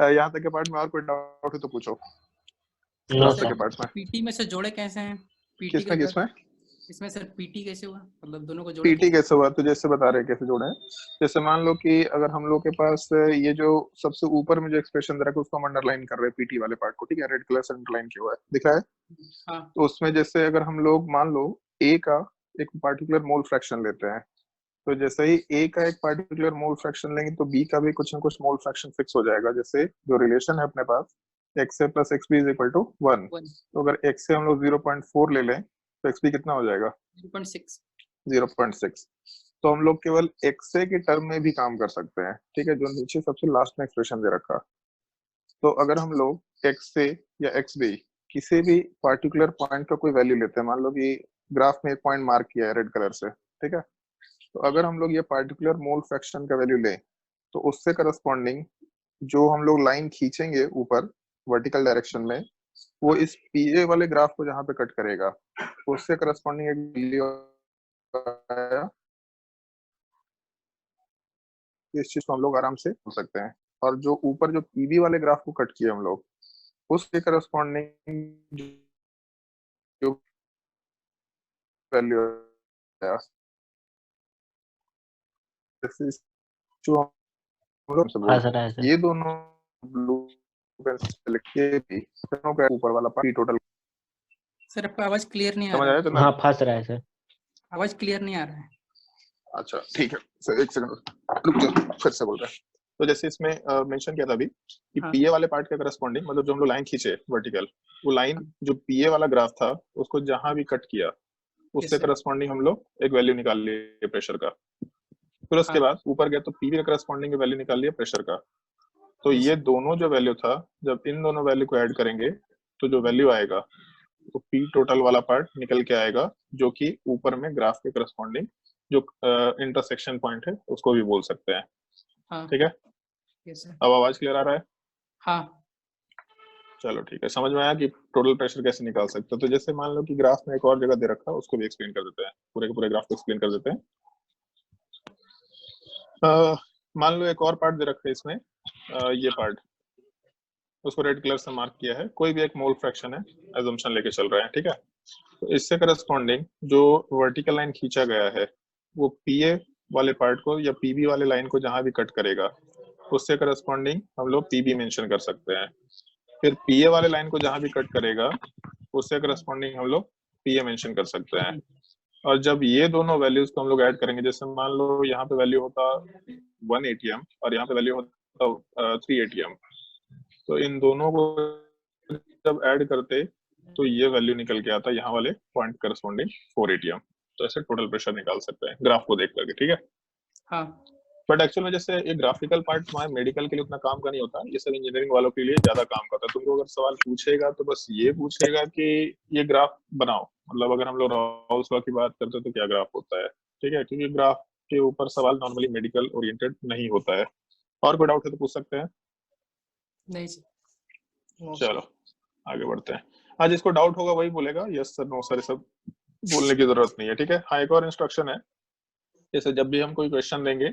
यहाँ तक के पार्ट में और कोई डाउट है तो पूछो। नो यहाँ तक सर। के पार्ट में पीटी में से जोड़े कैसे हैं? पीटी किसमें का किसमें इसमें सर पीटी कैसे हुआ, मतलब दोनों को जोड़े पीटी कैसे हुआ? तो जैसे बता रहे हैं कैसे जोड़े हैं। जैसे मान लो कि अगर हम लोग के पास ये जो सबसे ऊपर में जो एक्सप्रेशन दे रखा है उसको हम अंडरलाइन कर रहे हैं पीटी वाले पार्ट को, ठीक है, रेड कलर से अंडरलाइन किया हुआ है, दिख रहा है। हाँ तो उसमें जैसे अगर हम लोग मान लो ए का एक पार्टिकुलर मोल फ्रैक्शन लेते हैं, तो जैसे ही ए का एक पार्टिकुलर मोल फ्रैक्शन लेंगे तो बी का भी कुछ ना कुछ मोल फ्रैक्शन फिक्स हो जाएगा। जैसे जो रिलेशन है अपने पास x A plus x B is equal to 1, 1 तो अगर एक्स से हम लोग 0.4 ले लें तो एक्स बी कितना हो जाएगा? 0.6। 0.6। तो हम लोग केवल एक्स ए के टर्म में भी काम कर सकते हैं, ठीक है, जो नीचे सबसे लास्ट में एक्सप्रेशन दे रखा। तो अगर हम लोग एक्स ए या एक्स बी किसी भी पार्टिकुलर पॉइंट का कोई वैल्यू लेते हैं, मान लो कि ग्राफ में एक पॉइंट मार्क किया है रेड कलर से, ठीक है, तो अगर हम लोग ये पार्टिकुलर मोल फ्रैक्शन का वैल्यू लें तो उससे करस्पॉन्डिंग जो हम लोग लाइन खींचेंगे ऊपर वर्टिकल डायरेक्शन में, वो इस पीए वाले ग्राफ को जहां पे कट करेगा उससे करस्पॉन्डिंग एक वैल्यू आया। इस चीज को हम लोग आराम से हो सकते हैं। और जो ऊपर जो पीबी वाले ग्राफ को कट किए हम लोग उसके करस्पॉन्डिंग जो वैल्यू आया, जो हम लोग से हाँ बोल सर ऐसे। ये दोनों ब्लू लिखे भी दोनों का ऊपर वाला पार्ट टोटल। सर आपका आवाज क्लियर नहीं आ समझ रहा आया है, तो हाँ फंस रहा है सर। आवाज क्लियर नहीं आ रहा है। अच्छा ठीक है सर, एक सेकंड रुक जाओ, फिर से बोल रहे हैं। तो जैसे इसमें मेंशन किया था अभी कि हाँ। पीए वाले पार्ट के करस्पॉन्डिंग, मतलब जो हम लोग लाइन खींचे वर्टिकल, वो लाइन जो पीए वाला ग्राफ था उसको जहां भी कट किया उससे Yes, sir. करस्पॉन्डिंग हम लोग एक वैल्यू निकाल लिए प्रेशर का। फिर उसके हाँ। बाद ऊपर गए तो पीवी का करस्पॉन्डिंग वैल्यू निकाल लिया प्रेशर का। तो Yes, ये sir. दोनों जो वैल्यू था, जब इन दोनों वैल्यू को ऐड करेंगे तो जो वैल्यू आएगा तो पी टोटल वाला पार्ट निकल के आएगा, जो कि ऊपर में ग्राफ के करस्पॉन्डिंग जो इंटरसेक्शन पॉइंट है उसको भी बोल सकते हैं। हाँ। ठीक है, Yes, sir. अब आवाज क्लियर आ रहा है? हाँ। चलो ठीक है, समझ में आया कि टोटल प्रेशर कैसे निकाल सकते हो। तो जैसे मान लो कि ग्राफ में एक और जगह दे रखा है, उसको भी एक्सप्लेन कर देते हैं, पूरे के पूरे ग्राफ को एक्सप्लेन कर देते हैं। मान लो एक और पार्ट दे रखा है इसमें, ये पार्ट, उसको रेड कलर से मार्क किया है, कोई भी एक मोल फ्रैक्शन है, एजम्पशन लेके चल रहे हैं, ठीक है। तो इससे करस्पॉन्डिंग जो वर्टिकल लाइन खींचा गया है वो पीए वाले पार्ट को या पीबी वाले लाइन को जहां भी कट करेगा उससे करस्पॉन्डिंग हम लोग पीबी मेंशन कर सकते हैं। फिर पीए वाले लाइन को जहां भी कट करेगा उससे करस्पॉन्डिंग हम लोग पीए मेंशन कर सकते हैं। और जब ये दोनों वैल्यूज को हम लोग ऐड करेंगे, जैसे मान लो यहाँ पे वैल्यू होता 1 एटीएम और यहाँ पे वैल्यू होता 3 एटीएम, तो इन दोनों को जब ऐड करते तो ये वैल्यू निकल के आता यहाँ वाले पॉइंट करस्पॉन्डिंग 4 एटीएम। तो ऐसे टोटल प्रेशर निकाल सकते हैं ग्राफ को देख करके, ठीक है। हाँ। बट एक्चुअल में जैसे ये ग्राफिकल पार्ट हमारे मेडिकल के लिए उतना काम का नहीं होता, ये सब इंजीनियरिंग वालों के लिए ज्यादा काम का होता है। तुमको अगर सवाल पूछेगा तो बस ये पूछेगा कि ये ग्राफ बनाओ, मतलब अगर हम लोग राउल्स लॉ की बात करते हैं तो क्या ग्राफ होता है, ठीक है, क्योंकि ग्राफ के ऊपर सवाल नॉर्मली मेडिकल ओरिएंटेड नहीं होता है। और कोई डाउट है तो पूछ सकते हैं। नहीं सर। चलो आगे बढ़ते हैं। आज जिसको डाउट होगा वही बोलेगा यस सर नो सर, सब बोलने की जरूरत नहीं है, ठीक है। हाँ, एक और इंस्ट्रक्शन है, जैसे जब भी हम कोई क्वेश्चन देंगे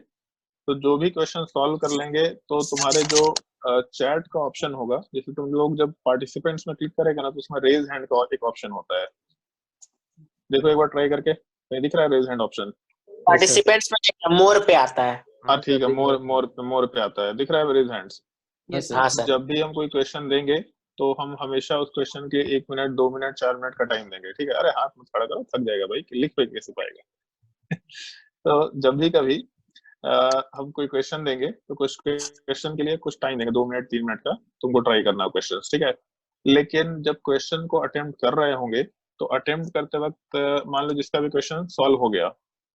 तो जो भी क्वेश्चन सॉल्व कर लेंगे तो तुम्हारे जो चैट का ऑप्शन होगा, जैसे तुम लोग जब पार्टिसिपेंट्स में क्लिक करेगा ना तो उसमें रेज हैंड का एक ऑप्शन होता है, देखो एक बार ट्राई करके, कहीं दिख रहा है रेज हैंड ऑप्शन? पार्टिसिपेंट्स में मोर पे आता है। हाँ ठीक है, मोर पे आता है, दिख रहा है रेज हैंड्स? Yes, हाँ sir. सर। जब भी हम कोई क्वेश्चन देंगे तो हम हमेशा उस क्वेश्चन के 1 मिनट 2 मिनट 4 मिनट का टाइम देंगे, ठीक है। अरे हाथ मत खड़ा करो, थक जाएगा भाई, लिख पे कैसे पाएगा। तो जब भी कभी हम कोई क्वेश्चन देंगे तो कुछ क्वेश्चन के लिए कुछ टाइम देंगे, 2 मिनट 3 मिनट का, तुमको ट्राई करना है क्वेश्चन, ठीक है। लेकिन जब क्वेश्चन को अटेम्प्ट कर रहे होंगे तो अटेम्प्ट करते वक्त मान लो जिसका भी क्वेश्चन सॉल्व हो गया,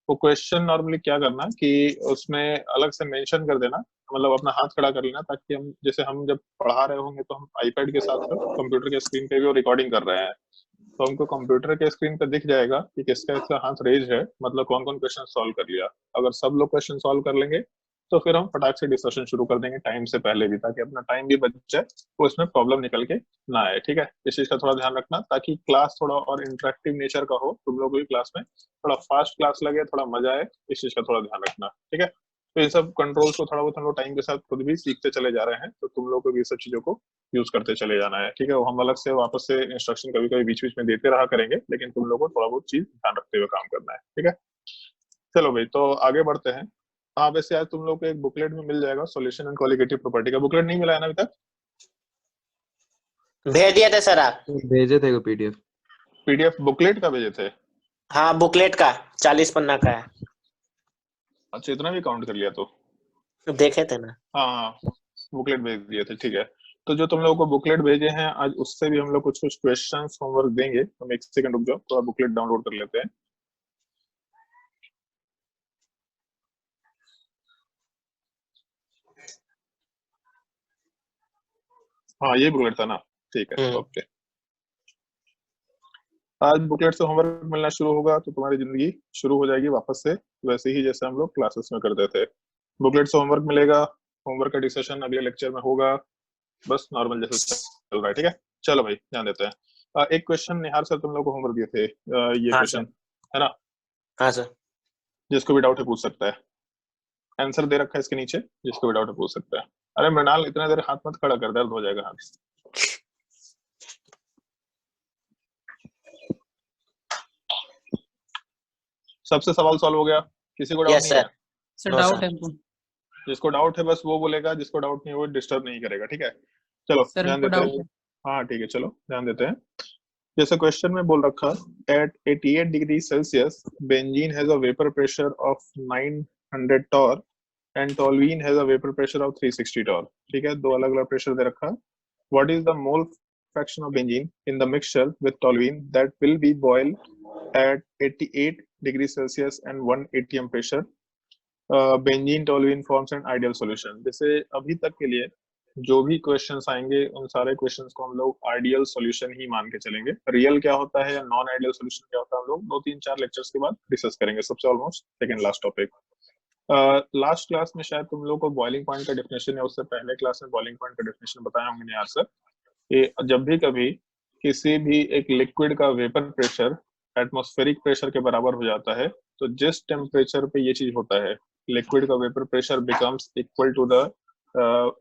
वो क्वेश्चन नॉर्मली क्या करना कि उसमें अलग से मेंशन कर देना, मतलब अपना हाथ खड़ा कर लेना, ताकि हम जैसे हम जब पढ़ा रहे होंगे तो हम आईपैड के साथ साथ कंप्यूटर के स्क्रीन पे भी वो रिकॉर्डिंग कर रहे हैं, तो हमको कंप्यूटर के स्क्रीन पे दिख जाएगा कि किसका इसका हाथ रेज है, मतलब कौन कौन क्वेश्चन सॉल्व कर लिया। अगर सब लोग क्वेश्चन सॉल्व कर लेंगे तो फिर हम फटाक से डिस्कशन शुरू कर देंगे टाइम से पहले भी, ताकि अपना टाइम भी बच जाए, तो इसमें प्रॉब्लम निकल के ना आए, ठीक है। इस चीज का थोड़ा ध्यान रखना ताकि क्लास थोड़ा और इंटरेक्टिव नेचर का हो, तुम लोग भी क्लास में थोड़ा फास्ट क्लास लगे, थोड़ा मजा आए, इस चीज का थोड़ा ध्यान रखना, ठीक है। तो इन सब कंट्रोल्स को थोड़ा बहुत हम लोग टाइम के साथ खुद भी सीखते चले जा रहे हैं, तो तुम लोग को भी ये सब चीजों को यूज करते चले जाना है, ठीक है। वो हम अलग से वापस से इंस्ट्रक्शन कभी कभी बीच बीच में देते रहा करेंगे, लेकिन तुम लोग को थोड़ा बहुत चीज ध्यान रखते हुए काम करना है, ठीक है। चलो भाई, तो आगे बढ़ते हैं। हाँ, वैसे आज तुम लोग को एक बुकलेट में मिल जाएगा, सॉल्यूशन एंड कॉलिगेटिव प्रॉपर्टी का बुकलेट नहीं मिला है ना अभी तक? भेज दिया था सर आप? भेजे थे पीडीएफ। पीडीएफ बुकलेट का भेजे थे? हाँ, बुकलेट का 40 पन्ना का है। अच्छा, इतना भी काउंट कर लिया तो? देखे थे ना। हाँ, बुकलेट भेज दिए थे, ठीक है। तो जो तुम लोगों को बुकलेट भेजे हैं आज, उससे भी हम लोग कुछ कुछ क्वेश्चंस होमवर्क देंगे। तुम एक सेकंड रुक जाओ, तो आप बुकलेट डाउनलोड कर लेते हैं। हाँ, ये बुकलेट था ना, ठीक है, ओके। आज बुकलेट से होमवर्क मिलना शुरू होगा तो तुम्हारी जिंदगी शुरू हो जाएगी वापस से वैसे ही जैसे हम लोग क्लासेस में करते थे। बुकलेट से होमवर्क मिलेगा, होमवर्क का डिस्कशन अगले लेक्चर में होगा, बस नॉर्मल जैसे चल रहा है, ठीक है। चलो भाई, ध्यान देते हैं। एक क्वेश्चन निहार सर तुम लोग को होमवर्क दिए थे, ये हाँ क्वेश्चन है ना, हाँ सर। जिसको भी डाउट है पूछ सकता है। आंसर दे रखा है इसके नीचे, जिसको भी डाउट है पूछ सकता है। अरे मृणाल, इतना देर हाथ मत खड़ा कर, दर्द हो जाएगा हाथ। सबसे सवाल सॉल्व हो गया? किसी को डाउट यस नहीं है? Sir. Sir no doubt sir. है हमको। जिसको डाउट है बस वो बोलेगा, जिसको डाउट नहीं है वो डिस्टर्ब नहीं करेगा, ठीक है। चलो सर ध्यान हमको देते डाउट हैं। है। हाँ ठीक है, चलो ध्यान देते हैं। जैसे क्वेश्चन में बोल रखा, at 88 degree Celsius benzene has a vapour pressure of 900 torr and toluene has a vapour pressure of 360 torr, ठीक है। दो अलग अलग प्रेशर दे रखा। What is the mole fraction of benzene in the mixture with toluene that will be boiled at 88 degrees Celsius and 1 atm pressure? Benzene toluene forms an ideal solution. जैसे अभी तक के लिए जो भी क्वेश्चंस आएंगे उन सारे क्वेश्चंस को हम लोग आइडियल सॉल्यूशन ही मान के चलेंगे। रियल क्या होता है या नॉन आइडियल सॉल्यूशन क्या होता है, हम लोग 2-3-4 लेक्चर्स के बाद डिस्कस करेंगे। सबसे almost second last topic. Last class में शायद तुम लोग को बॉइलिंग पॉइंट का डेफिनेशन या उससे पहले क्लास में बॉइलिंग पॉइंट का डेफिनेशन बताया होंगे यार सर। कि जब भी कभी किसी भी एक लिक्विड का वेपर प्रेशर एटमॉस्फेरिक प्रेशर के बराबर हो जाता है, तो जिस टेम्परेचर पे ये चीज होता है, लिक्विड का vapour pressure becomes equal to the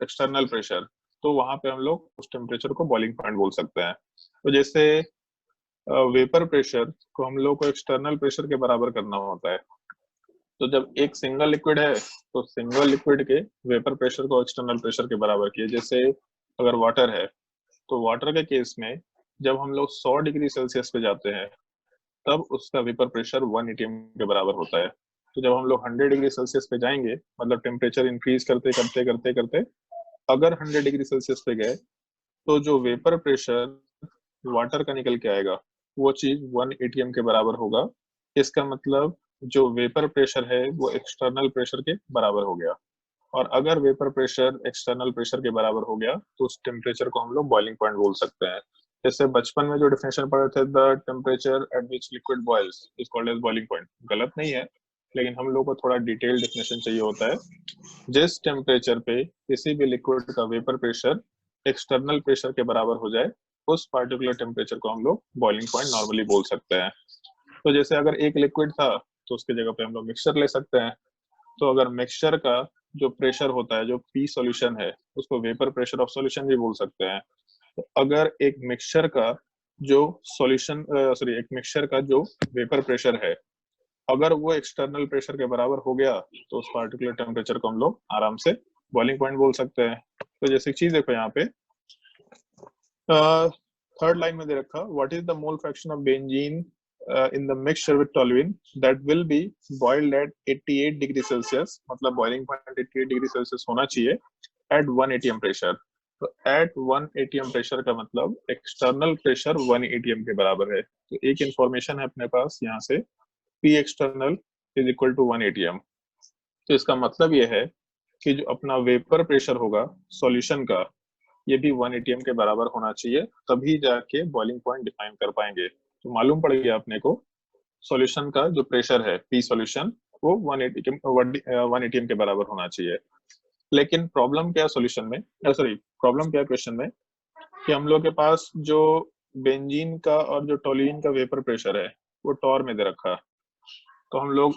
external pressure, तो वहां पे हम लोग उस टेम्परेचर को बॉइलिंग पॉइंट बोल सकते हैं। तो जैसे वेपर प्रेशर को हम लोग को एक्सटर्नल प्रेशर के बराबर करना होता है, तो जब एक सिंगल लिक्विड है तो सिंगल लिक्विड के वेपर प्रेशर को एक्सटर्नल प्रेशर के बराबर किए। जैसे अगर वाटर है तो वाटर के केस में जब हम लोग 100 डिग्री सेल्सियस पे जाते हैं तब उसका वेपर प्रेशर 1 atm के बराबर होता है। तो जब हम लोग 100 डिग्री सेल्सियस पे जाएंगे, मतलब टेम्परेचर इंक्रीज करते करते करते करते अगर 100 डिग्री सेल्सियस पे गए तो जो वेपर प्रेशर वाटर का निकल के आएगा वो चीज 1 atm के बराबर होगा। इसका मतलब जो वेपर प्रेशर है वो एक्सटर्नल प्रेशर के बराबर हो गया। और अगर वेपर प्रेशर एक्सटर्नल प्रेशर के बराबर हो गया तो उस टेम्परेचर को हम लोग बॉइलिंग पॉइंट बोल सकते हैं। जैसे बचपन में जो डिफिनेशन पढ़े थे, the temperature at which liquid boils is called as boiling point, गलत नहीं है, लेकिन हम लोग को थोड़ा डिटेल डिफिनेशन चाहिए होता है। जिस टेम्परेचर पे किसी भी लिक्विड का वेपर प्रेशर एक्सटर्नल प्रेशर के बराबर हो जाए उस पार्टिकुलर टेम्परेचर को हम लोग बॉइलिंग पॉइंट नॉर्मली बोल सकते हैं। तो जैसे अगर एक लिक्विड था तो उसकी जगह पे हम लोग मिक्सचर ले सकते हैं। तो अगर मिक्सचर का जो प्रेशर होता है, जो पी सॉल्यूशन है, उसको वेपर प्रेशर ऑफ सॉल्यूशन भी बोल सकते हैं। तो अगर एक मिक्सचर का जो सॉल्यूशन एक मिक्सचर का जो वेपर प्रेशर है अगर वो एक्सटर्नल प्रेशर के बराबर हो गया तो उस पार्टिकुलर टेम्परेचर को हम लोग आराम से बॉइलिंग पॉइंट बोल सकते हैं। तो जैसे एक चीज देखो यहाँ पे थर्ड लाइन में दे रखा, what is the mole fraction of benzene in the mixture with toluene that will be boiled at 88 degree Celsius, मतलब बॉइलिंग पॉइंट 88 डिग्री सेल्सियस होना चाहिए at 1 atm प्रेशर। तो at 1 atm प्रेशर का मतलब external pressure 1 atm के बराबर है। तो एक इंफॉर्मेशन है अपने पास यहाँ से, P external is equal to 1 atm। तो इसका मतलब ये है कि जो अपना वेपर प्रेशर होगा सॉल्यूशन का ये भी 1 atm के बराबर होना चाहिए, तभी जाके बॉइलिंग पॉइंट डिफाइन कर पाएंगे। तो मालूम पड़ गया अपने को सॉल्यूशन का जो प्रेशर है पी सॉल्यूशन वो 1 atm के बराबर होना चाहिए। लेकिन प्रॉब्लम क्या सॉल्यूशन में, प्रॉब्लम क्या क्वेश्चन में, कि हम लोग के पास जो बेंजीन का और जो टोलुइन का वेपर प्रेशर है वो टॉर में दे रखा। तो हम लोग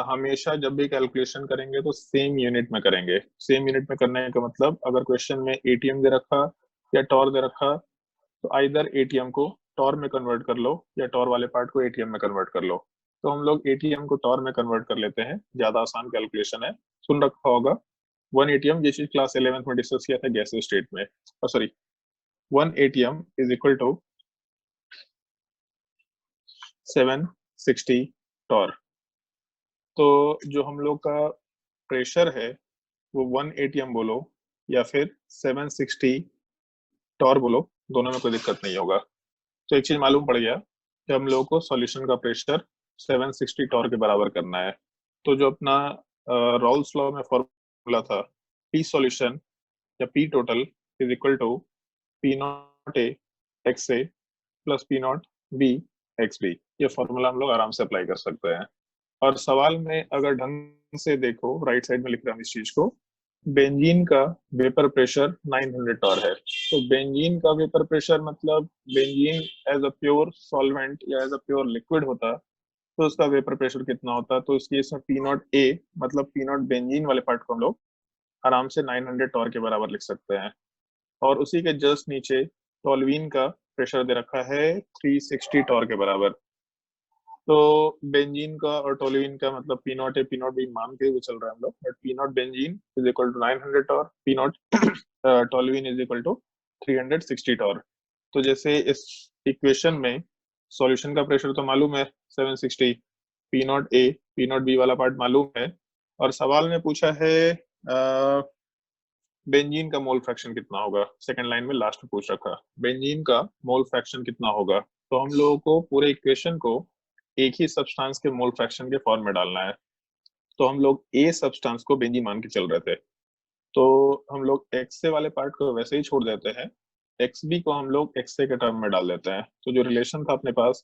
हमेशा जब भी कैलकुलेशन करेंगे तो सेम यूनिट में करेंगे। सेम यूनिट में करने का मतलब अगर क्वेश्चन में एटीएम दे रखा या टॉर दे रखा तो आइदर एटीएम को टॉर में कन्वर्ट कर लो या टॉर वाले पार्ट को एटीएम में कन्वर्ट कर लो। तो हम लोग एटीएम को टॉर में कन्वर्ट कर लेते हैं, ज्यादा आसान कैलकुलेशन है। सुन रखा होगा 1 एटीएम, जिस क्लास 11th में डिस्कस किया था गैस स्टेट में, sorry 1 ATM is equal to 760 torr. तो जो हम लोग का प्रेशर है वो 1 एटीएम बोलो या फिर 760 टॉर बोलो, दोनों में कोई दिक्कत नहीं होगा। तो एक चीज मालूम पड़ गया कि हम लोगों को सॉल्यूशन का प्रेशर 760 टॉर के बराबर करना है। तो जो अपना रॉल्स लॉ में फॉर्मूला था, पी सॉल्यूशन या P total is equal to P naught A X A plus P naught B X B. ये फॉर्मूला हम लोग आराम से अप्लाई कर सकते हैं। और सवाल में अगर ढंग से देखो, राइट साइड में लिख रहा हूँ इस चीज को, बेंजीन का वेपर प्रेशर 900 टॉर है। तो बेंजीन का वेपर प्रेशर मतलब benzene as a pure solvent या एज अ प्योर लिक्विड होता तो उसका वेपर प्रेशर कितना होता। तो इस केस में पी नॉट ए मतलब पी नॉट बेंजीन वाले पार्ट को हम लोग आराम से 900 टॉर के बराबर लिख सकते हैं। और उसी के जस्ट नीचे टॉल्यूइन का प्रेशर दे रखा है 360 टॉर के बराबर। तो बेंजीन का और टोल्यूइन का मतलब P naught A P naught B मान के हुए चल रहा है हम लोग, but P naught benzene is equal to 900 और P naught toluene is equal to 360 torr. तो जैसे इस इक्वेशन में सॉल्यूशन का प्रेशर तो मालूम है 760, P naught A P naught B वाला पार्ट मालूम है, और सवाल में पूछा है बेंजीन का मोल फ्रैक्शन कितना होगा। सेकंड लाइन में लास्ट में पूछ रखा बेंजीन का मोल फ्रैक्शन कितना होगा। तो हम लोगों को पूरे इक्वेशन को एक ही सब्सटेंस के मोल फ्रैक्शन के फॉर्म में डालना है। तो हम लोग ए सब्सटेंस को बेंजीन मान के चल रहे थे, तो हम लोग एक्सए वाले पार्ट को वैसे ही छोड़ देते हैं, एक्सबी को हम लोग एक्सए के टर्म में डाल देते हैं। तो जो रिलेशन था अपने पास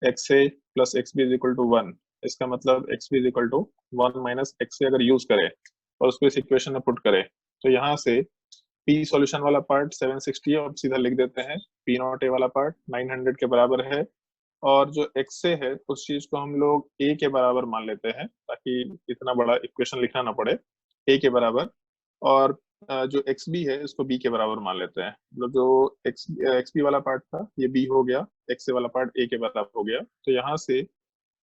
x a plus x b is equal to 1, इसका मतलब x b is equal to 1 minus x a अगर यूज करें और उसको इस इक्वेशन में पुट करें तो यहाँ से पी सॉल्यूशन वाला पार्ट 760 है और सीधा लिख देते हैं पी नॉट ए वाला पार्ट 900 के बराबर है, और जो एक्सए है उस चीज को हम लोग ए के बराबर मान लेते हैं ताकि इतना बड़ा इक्वेशन लिखना ना पड़े, ए के बराबर। और जो एक्स बी है इसको बी के बराबर मान लेते हैं। मतलब जो एक्स बी वाला पार्ट था ये बी हो गया, एक्स ए वाला पार्ट ए के बराबर हो गया। तो यहाँ से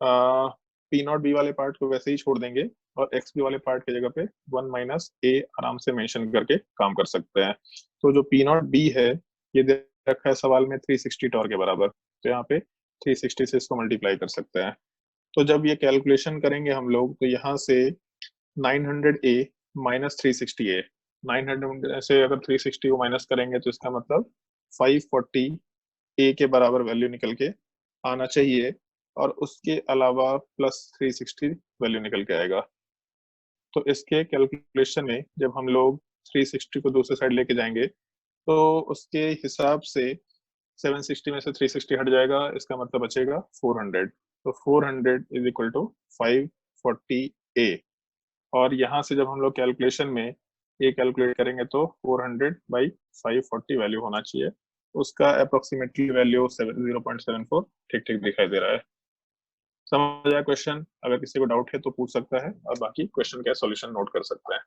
पी नॉट बी वाले पार्ट को वैसे ही छोड़ देंगे और एक्स बी वाले पार्ट की जगह पे 1 माइनस ए आराम से मेंशन करके काम कर सकते हैं। तो जो पी नॉट बी है ये दे रखा है सवाल में 360 टॉर के बराबर, तो यहाँ पे 360 से इसको मल्टीप्लाई कर सकते हैं। तो जब ये कैलकुलेशन करेंगे हम लोग तो यहाँ से 900A माइनस 360A, 900 से अगर 360 को माइनस करेंगे तो इसका मतलब 540A के बराबर वैल्यू निकल के आना चाहिए, और उसके अलावा प्लस 360 वैल्यू निकल के आएगा। तो इसके कैलकुलेशन में जब हम लोग 360 को दूसरे साइड लेके जाएंगे तो उसके हिसाब से 760 में से 360 हट जाएगा, इसका मतलब बचेगा 400। तो 400 इज इक्वल टू 540A। और यहाँ से जब हम लोग कैलकुलेशन में ये कैलकुलेट करेंगे तो 400 बाई 540 वैल्यू होना चाहिए, उसका अप्रोक्सीमेटली वैल्यू 0.74 ठीक ठीक दिखाई दे रहा है। समझ आया क्वेश्चन? अगर किसी को डाउट है तो पूछ सकता है और बाकी क्वेश्चन का सॉल्यूशन नोट कर सकते हैं।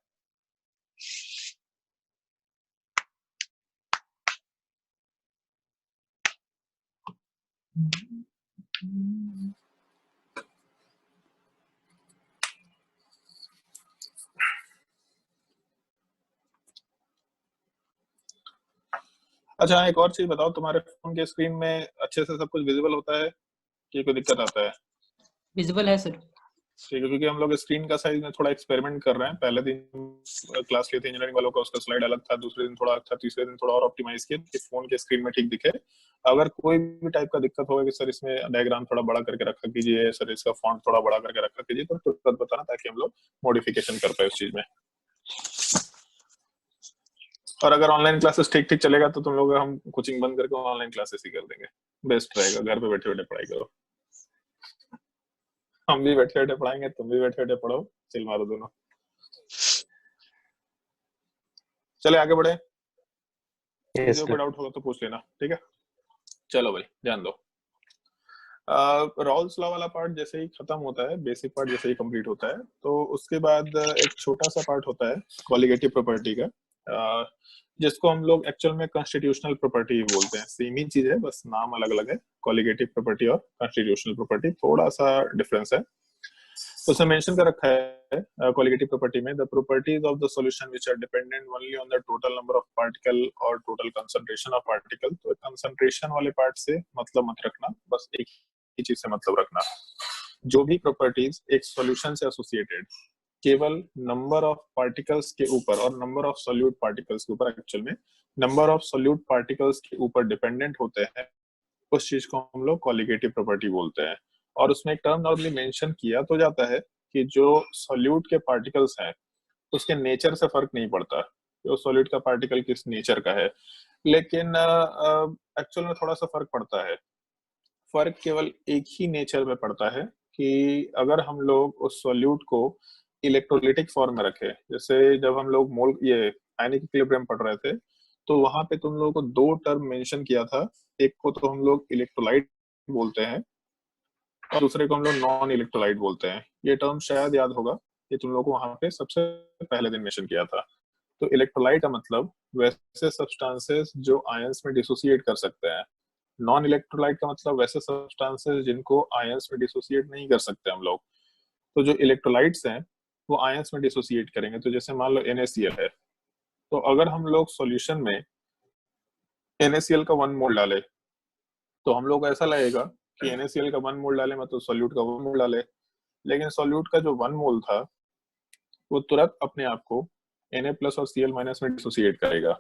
अच्छा एक और चीज बताओ, तुम्हारे फोन के स्क्रीन में अच्छे से सब कुछ विजिबल होता है कि कोई दिक्कत आता है? विजिबल है सर। ठीक है, क्योंकि हम लोग स्क्रीन का साइज में थोड़ा एक्सपेरिमेंट कर रहे हैं। पहले दिन क्लास लिए थे इंजीनियरिंग वालों का, उसका स्लाइड अलग था, दूसरे दिन थोड़ा अच्छा, तीसरे दिन थोड़ा और ऑप्टिमाइज किया कि फोन के स्क्रीन में ठीक दिखे। अगर कोई भी टाइप का दिक्कत होगा कि सर इसमें डायग्राम थोड़ा बड़ा करके रखा कीजिए, सर इसका फॉन्ट थोड़ा बड़ा करके रखा कीजिए, तो तुरंत बताना ताकि हम लोग मॉडिफिकेशन कर पाए उस चीज में। और अगर ऑनलाइन क्लासेस ठीक ठीक चलेगा तो तुम लोग हम कोचिंग बंद करके ऑनलाइन क्लासेस ही कर देंगे, बेस्ट रहेगा। घर पे बैठे बैठे पढ़ाई करो, हम भी बैठे बैठे पढ़ाएंगे, तुम भी बैठे बैठे पढ़ो, चिल मारो दोनों। चले आगे बढ़े, किसी को कोई डाउट होगा तो पूछ लेना, ठीक है? चलो भाई ध्यान दो। रॉल्स लॉ वाला पार्ट जैसे ही खत्म होता है, बेसिक पार्ट जैसे ही कंप्लीट होता है, तो उसके बाद एक छोटा सा पार्ट होता है कॉलिगेटिव प्रॉपर्टी का, जिसको हम लोग एक्चुअल में कॉन्स्टिट्यूशनल प्रॉपर्टी बोलते हैं। सेम ही चीज है, बस नाम अलग अलग है। कॉलिगेटिव प्रॉपर्टी और कॉन्स्टिट्यूशनल प्रॉपर्टी थोड़ा सा डिफरेंस है। उसमें मेंशन कर रखा है कॉलिगेटिव प्रॉपर्टी में, the properties of the solution which are dependent only on the total number of particle और टोटल कंसंट्रेशन ऑफ पार्टिकल। तो कंसंट्रेशन वाले पार्ट से मतलब मत रखना, बस एक ही चीज से मतलब रखना। जो भी प्रॉपर्टीज एक सॉल्यूशन से एसोसिएटेड केवल नंबर ऑफ पार्टिकल्स के ऊपर और नंबर ऑफ सॉल्यूट पार्टिकल्स के ऊपर, एक्चुअल में नंबर ऑफ सॉल्यूट पार्टिकल्स के ऊपर डिपेंडेंट होते हैं, उस चीज को हम लोग कॉलिगेटिव प्रॉपर्टी बोलते हैं। और उसमें एक टर्म नॉर्मली मेंशन किया तो जाता है कि जो सॉल्यूट के पार्टिकल्स हैं उसके नेचर से फर्क नहीं पड़ता, जो सॉल्यूट का पार्टिकल किस नेचर का है, लेकिन एक्चुअल में थोड़ा सा फर्क पड़ता है। फर्क केवल एक ही नेचर में पड़ता है कि अगर हम लोग उस सॉल्यूट को इलेक्ट्रोलिटिक फॉर्म में रखें, जैसे जब हम लोग मोल ये आयनिक इक्विलिब्रियम पढ़ रहे थे, तो वहां पे तुम लोगों को दो टर्म मेंशन किया था। एक को तो हम लोग इलेक्ट्रोलाइट बोलते हैं और दूसरे को हम लोग नॉन इलेक्ट्रोलाइट बोलते हैं। ये टर्म शायद याद होगा, ये तुम लोगों को वहां पे सबसे पहले दिन मेंशन किया था। तो इलेक्ट्रोलाइट का मतलब वैसे सब्सटेंसेस जो आयंस में डिसोसिएट कर सकते हैं। नॉन इलेक्ट्रोलाइट का मतलब वैसे सब्सटेंसेस जिनको आयंस में डिसोसिएट नहीं कर सकते हम लोग। तो जो इलेक्ट्रोलाइट्स हैं वो आयंस में डिसोसिएट करेंगे। तो जैसे मान लो NaCl है, तो अगर हम लोग सॉल्यूशन में NaCl का 1 मोल डाले तो हम लोग को ऐसा लगेगा कि NaCl का 1 मोल डाले मतलब सॉल्यूट का 1 मोल डाले, लेकिन सॉल्यूट का जो 1 मोल था वो तुरंत अपने आप को Na प्लस और Cl माइनस में डिसोसिएट करेगा।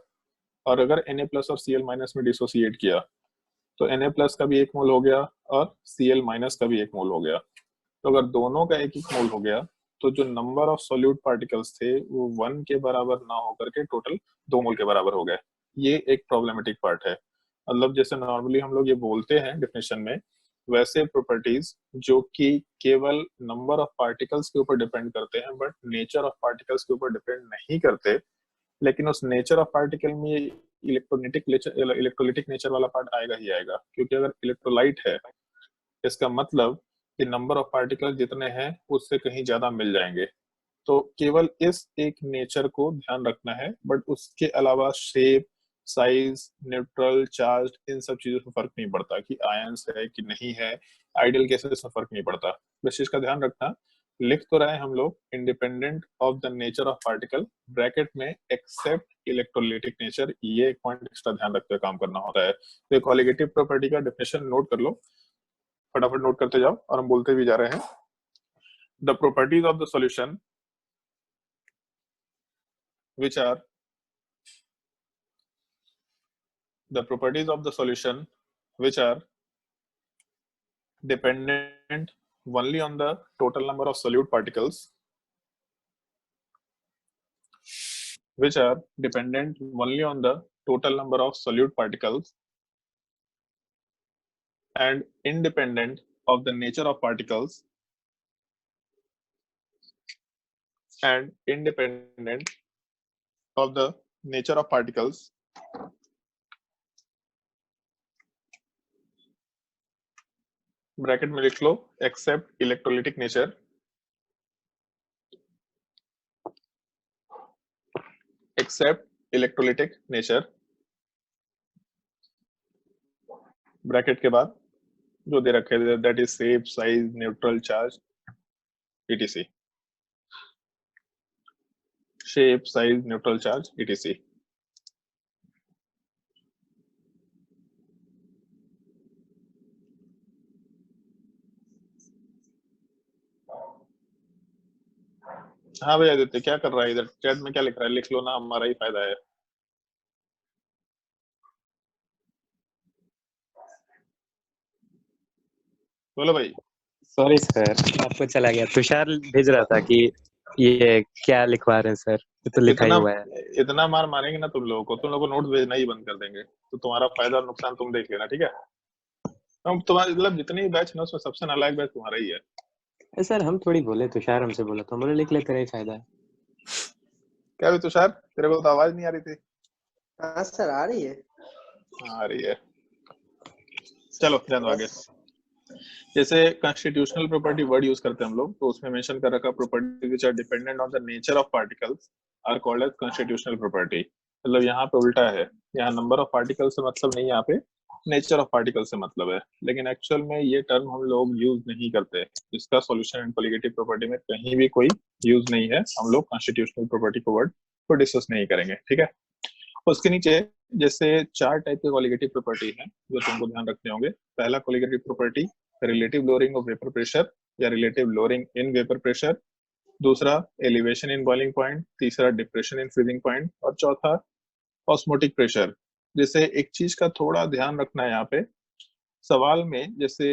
और अगर Na प्लस और Cl माइनस में डिसोसिएट किया तो Na प्लस का भी 1 मोल हो गया और Cl माइनस का भी 1 मोल हो गया। तो अगर दोनों का 1-1 मोल हो गया तो जो नंबर ऑफ सॉल्यूट पार्टिकल्स थे वो 1 के बराबर ना होकर के टोटल 2 मोल के बराबर हो गए। ये एक प्रॉब्लमेटिक पार्ट है। मतलब जैसे नॉर्मली हम लोग ये बोलते हैं डेफिनेशन में, वैसे प्रॉपर्टीज जो कि केवल नंबर ऑफ पार्टिकल्स के ऊपर डिपेंड करते हैं बट नेचर ऑफ पार्टिकल्स के ऊपर डिपेंड नहीं करते, लेकिन उस नेचर ऑफ पार्टिकल में इलेक्ट्रोलिटिक नेचर वाला पार्ट आएगा ही आएगा। क्योंकि अगर इलेक्ट्रोलाइट है इसका मतलब कि नंबर ऑफ पार्टिकल जितने हैं उससे कहीं ज्यादा मिल जाएंगे। तो केवल इस एक नेचर को ध्यान रखना है, बट उसके अलावा शेप, साइज, न्यूट्रल, चार्ज, इन सब चीजों से फर्क नहीं पड़ता कि आयंस है कि नहीं है, आइडियल केसेस में फर्क नहीं पड़ता। बस इसका ध्यान रखना। लिख तो रहे हम लोग independent of the nature of particle, bracket में एक्सेप्ट इलेक्ट्रोलिटिक नेचर, ये एक पॉइंट एक्स्ट्रा ध्यान रखते हुए काम करना होता है। तो कॉलिगेटिव प्रॉपर्टी का डेफिनेशन नोट कर लो, फटाफट नोट करते जाओ और हम बोलते भी जा रहे हैं। The properties of the solution which are the properties of the solution which are dependent only on the total number of solute particles, which are dependent only on the total number of solute particles and independent of the nature of particles and independent of the nature of particles bracket में लिख लो except electrolytic nature, except electrolytic nature, bracket के बाद जो दे रखे हैं that is shape, size, neutral, charge, etc. Shape, size, neutral charge, etc. हाँ भैया आदित्य, क्या कर रहा है इधर? चैट में क्या लिख रहा है? लिख लो ना, हमारा ही फायदा है। बोलो भाई। सॉरी सर, आपको चला गया। तुषार भेज रहा था कि ये क्या लिखवा रहे हैं सर, ये तो लिखा ही इतना हुआ है। इतना मार मारेंगे ना तुम लोगों को, तुम लोगों को नोट भेजना ही बंद कर देंगे। तो तुम्हारा फायदा और नुकसान तुम देख लेना, ठीक है? हम तुम्हारे मतलब जितने भी बैच ना उसमें सबसे नालायक बैच तुम्हारा ही है। सर हम थोड़ी बोले, तुषार हमसे बोला तो हम बोले लिख ले, तेरा ही फायदा है। क्या भी तुषार, तेरे को तो आवाज नहीं आ रही थी? हाँ सर, आ रही है। आ रही है। चलो जान आगे। जैसे कॉन्स्टिट्यूशनल प्रॉपर्टी वर्ड यूज करते हैं हम लोग, तो उसमें मेंशन कर रखा property which are dependent on the nature of particles are called as constitutional property. मतलब यहाँ पे उल्टा है, यहाँ नंबर ऑफ पार्टिकल से मतलब नहीं, यहाँ पे नेचर ऑफ पार्टिकल से मतलब है। लेकिन एक्चुअल में ये टर्म हम लोग यूज नहीं करते, इसका सॉल्यूशन एंड कोलिगेटिव प्रॉपर्टी में कहीं भी कोई यूज नहीं है। हम लोग कॉन्स्टिट्यूशनल प्रॉपर्टी को वर्ड को डिस्कस नहीं करेंगे, ठीक है। उसके नीचे जैसे 4 टाइप के कोलिगेटिव प्रॉपर्टी हैं जो तुमको ध्यान रखने होंगे। पहला colligative property relative lowering of vapour pressure या relative lowering in vapour pressure, दूसरा एलिवेशन इन बॉइलिंग पॉइंट, तीसरा डिप्रेशन इन फ्रीजिंग पॉइंट, और चौथा ऑस्मोटिक प्रेशर। जैसे एक चीज का थोड़ा ध्यान रखना है यहाँ पे सवाल में, जैसे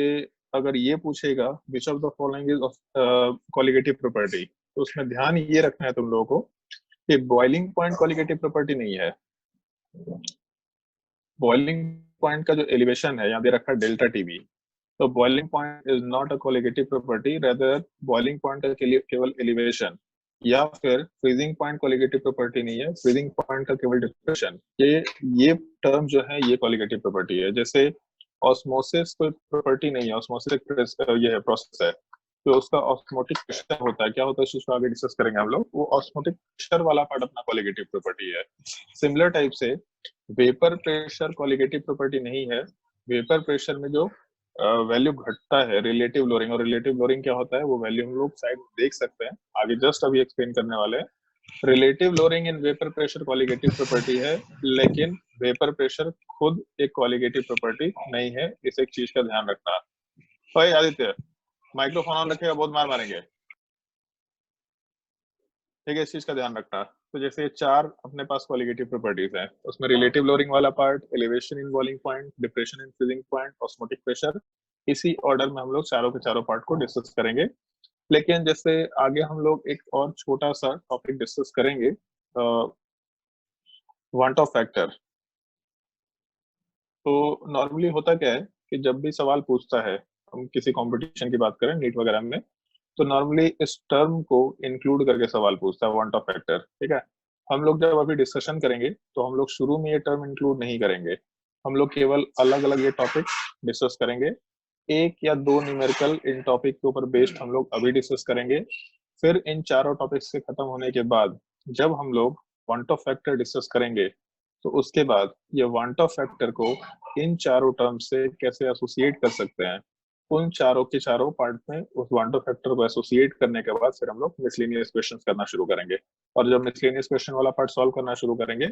अगर ये पूछेगा which of the following is colligative property, तो उसमें ध्यान ये रखना है तुम लोगों को कि बॉइलिंग पॉइंट कोलिगेटिव प्रॉपर्टी नहीं है। बॉइलिंग पॉइंट का जो एलिवेशन है यहाँ दे रखा है डेल्टा टीबी, तो boiling point is not a colligative property, rather boiling point का केवल एलिवेशन या फिर फ्रीजिंग पॉइंट कोलिगेटिव प्रॉपर्टी नहीं है, फ्रीजिंग पॉइंट का केवल डिप्रेशन, ये टर्म जो है ये कोलिगेटिव प्रॉपर्टी है। जैसे ऑस्मोसिस कोई प्रॉपर्टी नहीं है, ऑस्मोसिस ये है प्रोसेस है, तो उसका ऑस्मोटिक प्रेशर होता है, क्या होता है इस चीज को आगे डिस्कस करेंगे हम लोग। वो ऑस्मोटिक प्रेशर वाला पार्ट अपना कोलिगेटिव प्रॉपर्टी है। सिमिलर टाइप से वेपर प्रेशर कोलिगेटिव प्रॉपर्टी नहीं है। वेपर प्रेशर में जो वैल्यू घटता है रिलेटिव लोअरिंग, और रिलेटिव लोअरिंग क्या होता है वो वैल्यू हम लोग साइड देख सकते हैं, आगे जस्ट अभी एक्सप्लेन करने वाले हैं। Relative lowering in vapour pressure colligative property है, लेकिन वेपर प्रेशर खुद एक कोलिगेटिव प्रॉपर्टी नहीं है, इस एक चीज का ध्यान रखना। भाई आदित्य माइक्रोफोन ऑन रखेगा, बहुत मार मारेंगे, ठीक है, इस चीज का ध्यान रखना। तो जैसे 4 अपने पास कोलिगेटिव प्रॉपर्टीज हैं, उसमें रिलेटिव लोअरिंग वाला part, elevation in boiling point, depression in freezing point, osmotic pressure, इसी ऑर्डर में हम लोग चारों के चारों पार्ट को डिस्कस करेंगे। लेकिन जैसे आगे हम लोग एक और छोटा सा टॉपिक डिस्कस करेंगे, वांट ऑफ फैक्टर। तो नॉर्मली होता क्या है कि जब भी सवाल पूछता है, हम किसी कंपटीशन की बात करें नीट वगैरह में, तो नॉर्मली इस टर्म को इंक्लूड करके सवाल पूछता है, वांट ऑफ फैक्टर, ठीक है। हम लोग जब अभी डिस्कशन करेंगे तो हम लोग शुरू में ये टर्म इंक्लूड नहीं करेंगे, हम लोग केवल अलग अलग ये टॉपिक डिस्कस करेंगे। 1 या 2 न्यूमेरिकल इन टॉपिक के ऊपर बेस्ड हम लोग अभी डिस्कस करेंगे। फिर इन चारों टॉपिक्स के खत्म होने के बाद जब हम लोग वांट ऑफ फैक्टर डिस्कस करेंगे, तो उसके बाद ये वांट ऑफ फैक्टर को इन चारों टर्म से कैसे एसोसिएट कर सकते हैं, उन चारों के चारों पार्ट में उस वांट ऑफ फैक्टर को एसोसिएट करने के बाद फिर हम लोग मिसलेनियस क्वेश्चंस करना शुरू करेंगे। और जब मिसलेनियस क्वेश्चन वाला पार्ट सॉल्व करना शुरू करेंगे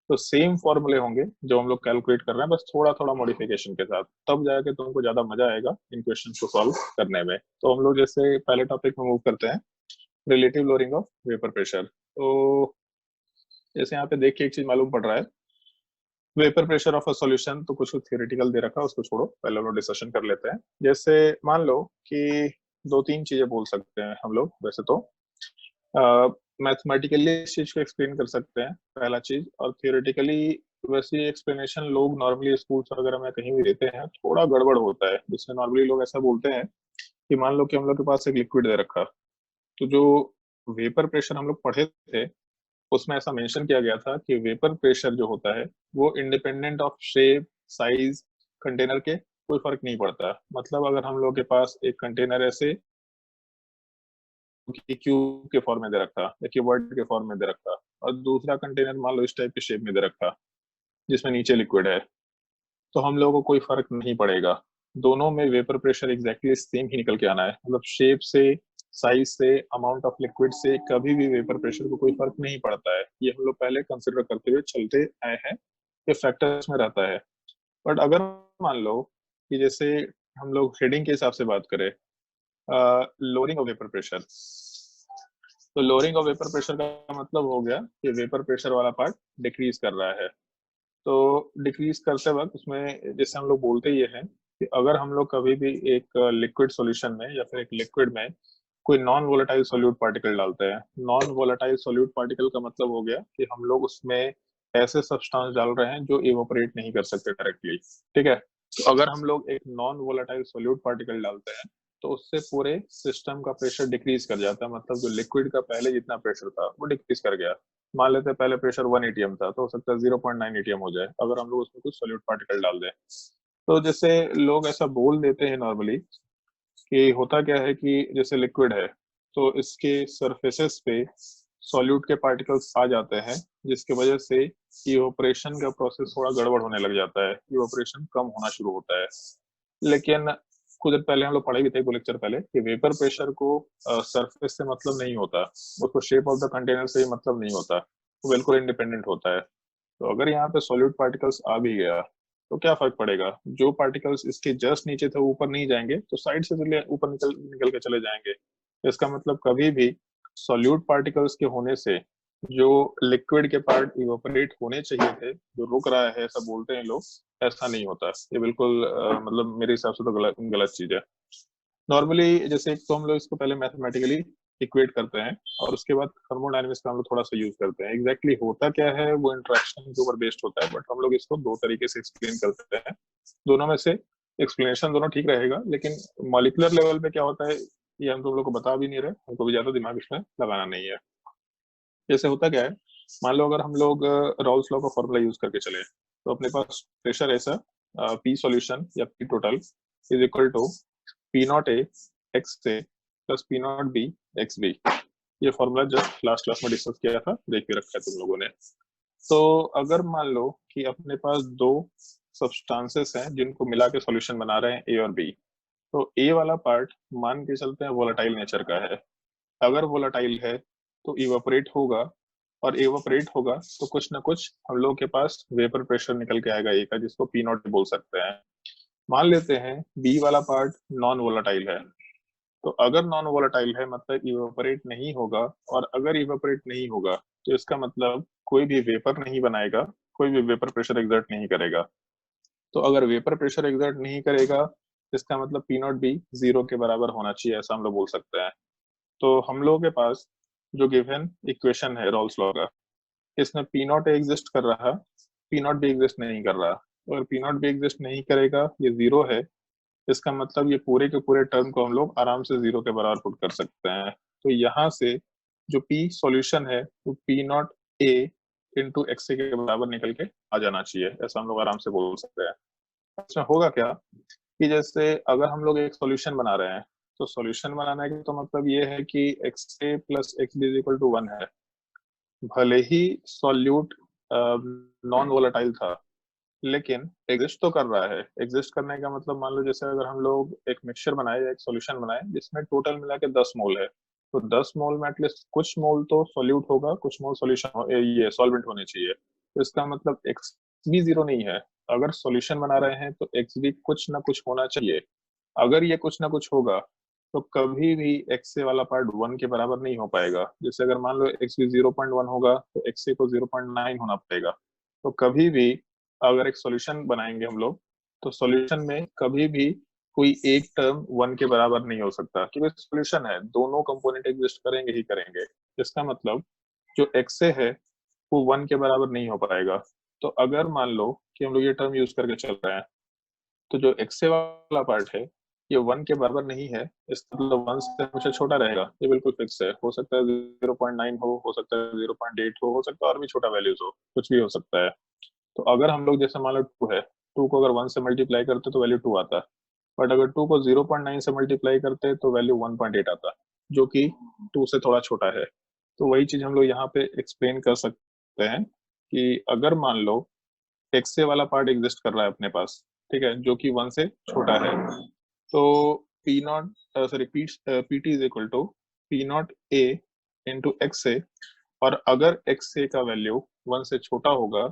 तो सेम फॉर्मूले होंगे जो हम लोग कैलकुलेट कर रहे हैं, बस थोड़ा थोड़ा मॉडिफिकेशन के साथ, तब जाके तुमको ज्यादा मजा आएगा इन क्वेश्चंस को सॉल्व करने में। तो हम लोग जैसे पहले टॉपिक में मूव करते हैं, relative lowering of vapour pressure. तो जैसे यहाँ पे देखिए एक चीज मालूम पड़ रहा है, vapour pressure of a solution, तो कुछ थियोरेटिकल दे रखा है, उसको छोड़ो, पहले हम लोग डिस्कशन कर लेते हैं। जैसे मान लो कि 2-3 चीजें बोल सकते हैं हम लोग, वैसे तो मैथमेटिकली इस चीज को एक्सप्लेन कर सकते हैं, पहला चीज, और थियोरेटिकली वैसे एक्सप्लेनेशन लोग नॉर्मली स्कूल्स वगैरह में कहीं भी देते हैं, थोड़ा गड़बड़ होता है, जिसमें नॉर्मली लोग ऐसा बोलते हैं कि मान लो कि हम लोग के पास एक लिक्विड दे रखा, तो जो वेपर प्रेशर हम लोग पढ़े थे उसमें ऐसा मेंशन किया गया था कि वेपर प्रेशर जो होता है वो independent of shape, size, container के कोई फर्क नहीं पड़ता। मतलब अगर हम लोग के पास एक कंटेनर ऐसे क्यूब के फॉर्म में दे रखा या क्यूबॉइड के फॉर्म में दे रखा, और दूसरा कंटेनर मान लो इस टाइप के शेप में दे रखा जिसमें नीचे लिक्विड है, तो हम लोगों को कोई फर्क नहीं पड़ेगा, दोनों में वेपर प्रेशर एग्जैक्टली सेम ही निकल के आना है। मतलब शेप से, साइज से, अमाउंट ऑफ लिक्विड से कभी भी वेपर प्रेशर को कोई फर्क नहीं पड़ता है, ये हम लोग पहले कंसिडर करते हुए चलते आए हैं, ये फैक्टर्स में रहता है। बट अगर मान लो कि जैसे हम लोग हेडिंग के हिसाब से बात करें, लोअरिंग ऑफ वेपर प्रेशर, तो लोअरिंग ऑफ वेपर प्रेशर का मतलब हो गया कि वेपर प्रेशर वाला पार्ट डिक्रीज कर रहा है। तो डिक्रीज करते वक्त उसमें जैसे हम लोग बोलते ये हैं कि अगर हम लोग कभी भी एक लिक्विड सॉल्यूशन में या फिर एक लिक्विड में कोई नॉन वोलेटाइल सॉल्यूट पार्टिकल डालते हैं, नॉन वोलेटाइल सॉल्यूट पार्टिकल का मतलब हो गया कि हम लोग उसमें ऐसे सब्सटेंस डाल रहे हैं जो इवोपरेट नहीं कर सकते डायरेक्टली, ठीक है। तो अगर हम लोग एक नॉन वोलेटाइल सॉल्यूट पार्टिकल डालते हैं तो उससे पूरे सिस्टम का प्रेशर डिक्रीज कर जाता है, मतलब जो लिक्विड का पहले जितना प्रेशर था वो डिक्रीज कर गया। मान लेते हैं पहले प्रेशर 1 atm था, तो हो सकता है 0.9 atm हो जाए अगर हम लोग उसमें कुछ सॉल्यूट पार्टिकल डाल दें। तो जैसे लोग ऐसा बोल देते हैं नॉर्मली कि होता क्या है कि जैसे लिक्विड है तो इसके सरफेसेस पे सॉल्यूट के पार्टिकल्स आ जाते हैं, जिसकी वजह से इवोपरेशन का प्रोसेस थोड़ा गड़बड़ होने लग जाता है, इवोपरेशन कम होना शुरू होता है। लेकिन कुछ देर पहले हम लोग पढ़े भी थे, 2 लेक्चर पहले, कि वेपर प्रेशर को सरफेस से मतलब नहीं होता, उसको शेप ऑफ द कंटेनर से ही मतलब नहीं होता, वो बिल्कुल इंडिपेंडेंट होता है। तो अगर यहाँ पे सॉल्यूट पार्टिकल्स आ भी गया तो क्या फर्क पड़ेगा, जो पार्टिकल्स इसके जस्ट नीचे थे ऊपर नहीं जाएंगे तो साइड से चले ऊपर निकल निकल के चले जाएंगे। इसका मतलब कभी भी सॉल्यूट पार्टिकल्स के होने से जो लिक्विड के पार्ट इवोपरेट होने चाहिए थे, जो रुक रहा है ऐसा बोलते हैं लोग, ऐसा नहीं होता। ये बिल्कुल मतलब मेरे हिसाब से तो गलत गलत चीज है। नॉर्मली जैसे एक तो हम लोग इसको पहले मैथमेटिकली इक्वेट करते हैं और उसके बाद थर्मोडायनेमिक्स का हम लोग थोड़ा सा यूज करते हैं। एग्जैक्टली होता क्या है वो इंटरेक्शन के ऊपर बेस्ड होता है, बट हम लोग इसको दो तरीके से एक्सप्लेन करते हैं। दोनों में से एक्सप्लेनेशन दोनों ठीक रहेगा, लेकिन मॉलिक्यूलर लेवल पे क्या होता है ये हम तुम लोग को बता भी नहीं रहे, हमको भी ज्यादा दिमाग इसमें लगाना नहीं है। जैसे होता क्या है, मान लो अगर हम लोग रॉल्स लॉ का फॉर्मूला यूज करके चले तो अपने पास प्रेशर ऐसा पी सॉल्यूशन या P total is equal to P naught A X A plus P naught B X B. ये फॉर्मूला जस्ट लास्ट क्लास में डिस्कस किया था, देख के रखा है तुम लोगों ने। तो अगर मान लो कि अपने पास दो सब्सटेंसेस हैं जिनको मिला के सॉल्यूशन बना रहे हैं ए और बी, तो ए वाला पार्ट मान के चलते हैं वोलेटाइल नेचर का है। अगर वोलेटाइल है तो इवेपोरेट होगा, और इवेपोरेट होगा तो कुछ ना कुछ हम लोग के पास वेपर प्रेशर निकल के आएगा ए का, जिसको पी नॉट बोल सकते हैं। मान लेते हैं बी वाला पार्ट नॉन वोलेटाइल है, तो अगर नॉन वोलेटाइल है मतलब इवेपोरेट नहीं होगा, और अगर इवेपोरेट नहीं होगा तो इसका मतलब कोई भी वेपर नहीं बनाएगा, कोई भी वेपर प्रेशर एक्सर्ट नहीं करेगा। तो अगर वेपर प्रेशर एक्सर्ट नहीं करेगा इसका मतलब पी नॉट बी जीरो के बराबर होना चाहिए, ऐसा हम लोग बोल सकते हैं। तो हम लोगों के पास जो गिवन इक्वेशन है रॉल्स लॉ का, इसमें पी नॉट एग्जिस्ट कर रहा, पी नॉट भी एग्जिस्ट नहीं कर रहा। तो अगर पी नॉट भी एग्जिस्ट नहीं करेगा, ये जीरो है, इसका मतलब ये पूरे के पूरे टर्म को हम लोग आराम से जीरो के बराबर पुट कर सकते हैं। तो यहाँ से जो पी सॉल्यूशन है वो पी नॉट ए इंटू एक्स के बराबर निकल के आ जाना चाहिए, ऐसा हम लोग आराम से बोल सकते हैं। इसमें होगा क्या कि जैसे अगर हम लोग एक सॉल्यूशन बना रहे हैं, तो सॉल्यूशन बनाने का तो मतलब ये है कि X A plus x B equal to 1 है। भले ही सॉल्यूट नॉन वोलेटाइल था, लेकिन एग्जिस्ट तो कर रहा है। एग्जिस्ट करने का मतलब मान लो जैसे अगर हम लोग एक मिक्सचर बनाए या एक सॉल्यूशन बनाए जिसमें टोटल मिला के 10 मोल है, तो 10 मोल में एटलीस्ट कुछ मोल तो सॉल्यूट होगा, कुछ मोल सॉल्यूशन ये सॉल्वेंट होने चाहिए। तो इसका मतलब एक्स भी जीरो नहीं है। अगर सॉल्यूशन बना रहे हैं तो एक्स भी कुछ ना कुछ होना चाहिए। अगर ये कुछ ना कुछ होगा तो कभी भी एक्स ए वाला पार्ट 1 के बराबर नहीं हो पाएगा। जैसे अगर मान लो एक्स बी 0.1 होगा तो एक्स ए को 0.9 होना पड़ेगा। तो कभी भी अगर एक सॉल्यूशन बनाएंगे हम लोग, तो सॉल्यूशन में कभी भी कोई एक टर्म 1 के बराबर नहीं हो सकता, क्योंकि सॉल्यूशन है, दोनों कंपोनेंट एग्जिस्ट करेंगे ही करेंगे। इसका मतलब जो एक्स ए है वो 1 के बराबर नहीं हो पाएगा। तो अगर मान लो कि हम लोग ये टर्म यूज करके चल रहे हैं, तो जो एक्स ए वाला पार्ट है ये 1 के बराबर नहीं है, इसका मतलब 1 से हमेशा छोटा रहेगा, ये बिल्कुल फिक्स है। हो सकता है 0.9 हो सकता है 0.8 हो सकता है और भी छोटा वैल्यूज हो, कुछ भी हो सकता है। तो अगर हम लोग जैसे मान लो 2 है, 2 को अगर 1 से मल्टीप्लाई करते तो वैल्यू 2 आता, बट अगर 2 को 0.9 से मल्टीप्लाई करते तो वैल्यू 1.8 आता, जो कि 2 से थोड़ा छोटा है। तो वही चीज हम लोग यहाँ पे एक्सप्लेन कर सकते हैं कि अगर मान लो एक्स ए वाला पार्ट एग्जिस्ट कर रहा है अपने पास, ठीक है, जो कि 1 से छोटा है, तो P naught sorry p T is equal to P naught A into x a. और अगर एक्स ए का वैल्यू 1 से छोटा होगा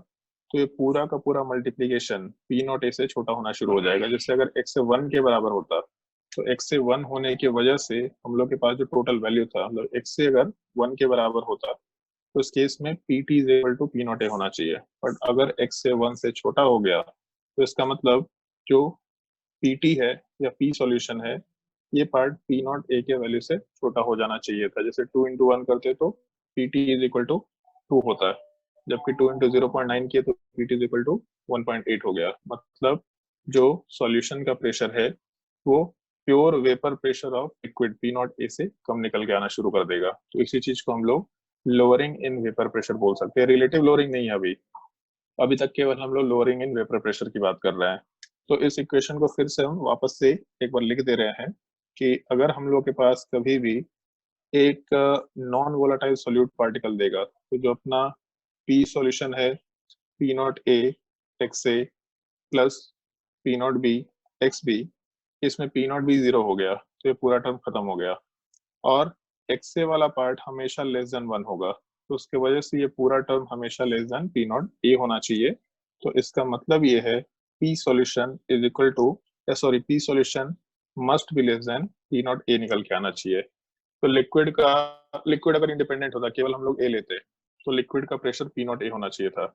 तो ये पूरा का पूरा मल्टीप्लीकेशन पी नॉट ए से छोटा होना शुरू हो जाएगा। जैसे अगर एक्स ए 1 के बराबर होता तो एक्स ए 1 होने की वजह से हम लोग के पास जो टोटल वैल्यू था, मतलब एक्स ए अगर 1 के बराबर होता तो इस केस में P T is equal to P naught A होना चाहिए। बट अगर एक्स ए 1 से छोटा हो गया तो इसका मतलब जो पी टी है या पी सॉल्यूशन है, ये पार्ट पी नॉट ए के वैल्यू से छोटा हो जाना चाहिए था। जैसे 2 इंटू 1 करते तो P T is equal to 2 होता है, जबकि 2 इंटू 0.9 किए तो P T is equal to 1.8 हो गया। मतलब जो सॉल्यूशन का प्रेशर है वो pure vapour pressure of liquid P naught ए से कम निकल के आना शुरू कर देगा। तो इसी चीज को हम लोग लोअरिंग इन वेपर प्रेशर बोल सकते हैं। रिलेटिव लोअरिंग नहीं है, अभी अभी तक केवल हम लोग लोअरिंग इन वेपर प्रेशर की बात कर रहे हैं। तो इस इक्वेशन को फिर से हम वापस से एक बार लिख दे रहे हैं कि अगर हम लोग के पास कभी भी एक नॉन वोलेटाइल सोल्यूट पार्टिकल देगा, तो जो अपना पी सॉल्यूशन है P naught A X A plus P naught B X B, इसमें पी नॉट बी 0 हो गया तो ये पूरा टर्म खत्म हो गया, और एक्स ए वाला पार्ट हमेशा लेस देन 1 होगा, तो उसके वजह से ये पूरा टर्म हमेशा less than P naught A होना चाहिए। तो इसका मतलब ये है P solution is equal to, sorry, P solution must be less than P naught A निकल के आना चाहिए। तो लिक्विड अगर इंडिपेंडेंट होता, केवल हम लोग ए लेते, तो लिक्विड का प्रेशर पी नॉट ए होना चाहिए था,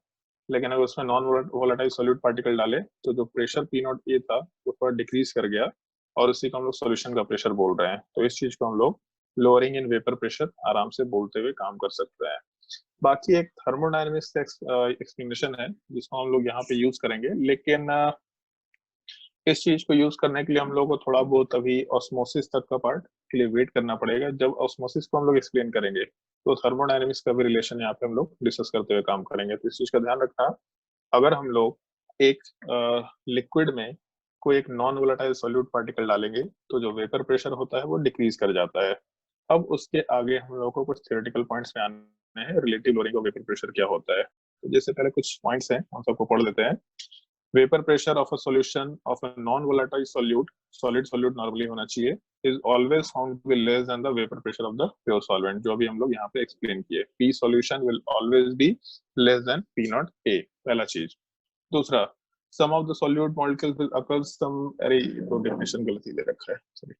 लेकिन अगर उसमें नॉन वोलेटाइल सॉल्यूट पार्टिकल डाले तो जो प्रेशर पी नॉट ए था वो थोड़ा डिक्रीज कर गया, और उसी को हम लोग सॉल्यूशन का प्रेशर बोल रहे हैं। तो इस चीज को हम लोग लोअरिंग इन वेपर प्रेशर आराम से बोलते हुए काम कर सकते हैं। बाकी एक थर्मोडायनेमिक्स एक्सप्लेनेशन है जिसको हम लोग यहाँ पे यूज करेंगे, लेकिन इस चीज को यूज करने के लिए हम लोग को थोड़ा बहुत अभी ऑस्मोसिस तक का पार्ट के लिए वेट करना पड़ेगा। जब ऑस्मोसिस को हम लोग एक्सप्लेन करेंगे तो थर्मोडायनेमिक्स का भी रिलेशन यहाँ पे हम लोग डिस्कस करते हुए काम करेंगे। तो इस चीज का ध्यान रखना, अगर हम लोग एक लिक्विड में कोई एक नॉन वोलेटाइल सॉल्यूट पार्टिकल डालेंगे तो जो वेपर प्रेशर होता है वो डिक्रीज कर जाता है। अब उसके आगे हम लोग को कुछ थियोरेटिकल पॉइंट्स में आने हैं, relative lowering of vapour pressure क्या होता है। तो जैसे पहले कुछ पॉइंट्स हैं हम सबको पढ़ लेते हैं। Vapour pressure of a solution of a non volatile solid solute normally होना चाहिए is always found to be less than the vapour pressure of the pure solvent, जो अभी हम लोग यहाँ पे एक्सप्लेन किए। P solution will always be less than P naught A, पहला चीज। दूसरा, some of the solute molecules will occur some, अरे तो डेफिनेशन गलत ही दे रखा है, सॉरी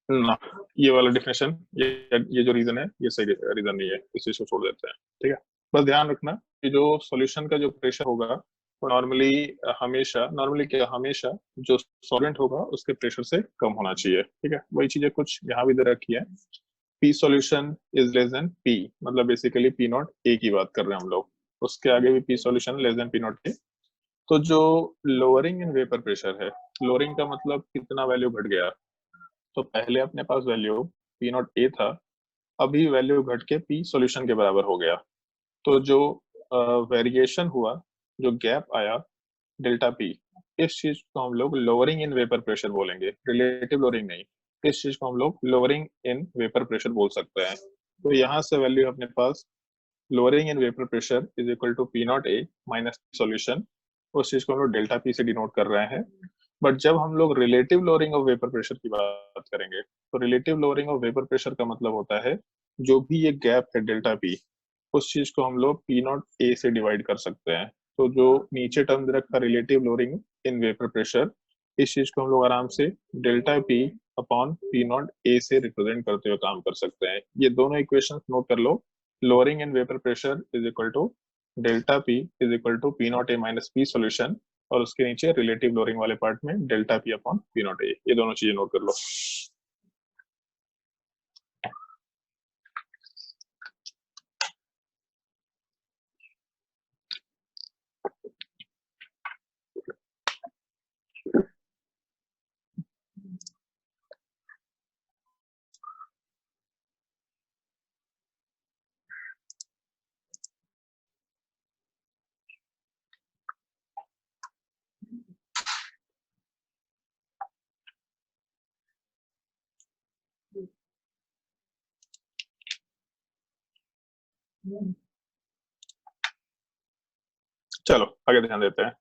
ना, ये वाला डेफिनेशन, ये जो रीजन है ये सही रीजन नहीं है, इस चीज को छोड़ देते हैं, ठीक है। बस ध्यान रखना कि जो सॉल्यूशन का जो प्रेशर होगा वो नॉर्मली क्या, हमेशा जो सॉल्वेंट होगा उसके प्रेशर से कम होना चाहिए, ठीक है। वही चीजें कुछ यहाँ भी दे रखी है। P solution is less than P, मतलब बेसिकली पी नॉट ए की बात कर रहे हैं हम लोग, उसके आगे भी P solution less than P naught A. तो जो लोअरिंग इन वेपर प्रेशर है, लोअरिंग का मतलब कितना वैल्यू घट गया, तो पहले अपने पास वैल्यू पी नॉट ए था, अभी वैल्यू घट के पी सॉल्यूशन के बराबर हो गया। तो जो वेरिएशन हुआ, जो गैप आया डेल्टा पी, इस चीज को हम लोग लोअरिंग इन वेपर प्रेशर बोलेंगे, रिलेटिव लोअरिंग नहीं। इस चीज को हम लोग लोअरिंग इन वेपर प्रेशर बोल सकते हैं। तो यहाँ से वैल्यू अपने पास lowering in vapour pressure is equal to P naught A minus solution, उस चीज को हम लोग डेल्टा पी से डिनोट कर रहे हैं। बट जब हम लोग relative lowering of vapour pressure की बात करेंगे, तो relative lowering of vapour pressure का मतलब होता है जो भी ये गैप है डेल्टा पी, उस चीज को हम लोग पी नॉट ए से डिवाइड कर सकते हैं। तो जो नीचे टर्म दे रखा relative lowering in vapour pressure, इस चीज को हम लोग आराम से delta P upon P naught ए से रिप्रेजेंट करते हुए काम कर सकते हैं। ये दोनों इक्वेशंस नोट कर लो। Lowering in vapour pressure is equal to delta P is equal to P naught A minus P solution, और उसके नीचे रिलेटिव लोअरिंग वाले पार्ट में delta P upon P naught A. ये दोनों चीजें नोट कर लो। चलो आगे ध्यान देते हैं।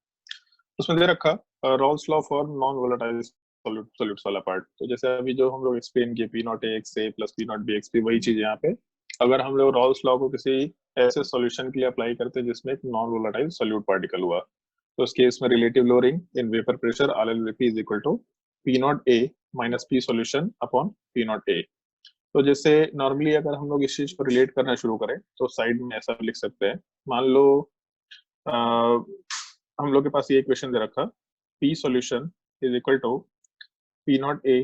उसमें दे रखा Raoult's law for non volatile solutes वाला पार्ट। तो जैसे अभी जो हम लोग एक्सप्लेन किए P naught A X A plus P naught B X B, वही चीज यहाँ पे अगर हम लोग रॉल्स लॉ को किसी ऐसे सॉल्यूशन के लिए अप्लाई करते हैं जिसमें एक नॉन वोलेटाइल सॉल्यूट पार्टिकल हुआ, तो उस केस में relative lowering in vapour pressure R L P is equal to P naught A minus P solution upon P naught A. तो जैसे नॉर्मली अगर हम लोग इस चीज को रिलेट करना शुरू करें तो साइड में ऐसा लिख सकते हैं, मान लो हम लोग के पास ये इक्वेशन दे रखा, P solution is equal to P naught A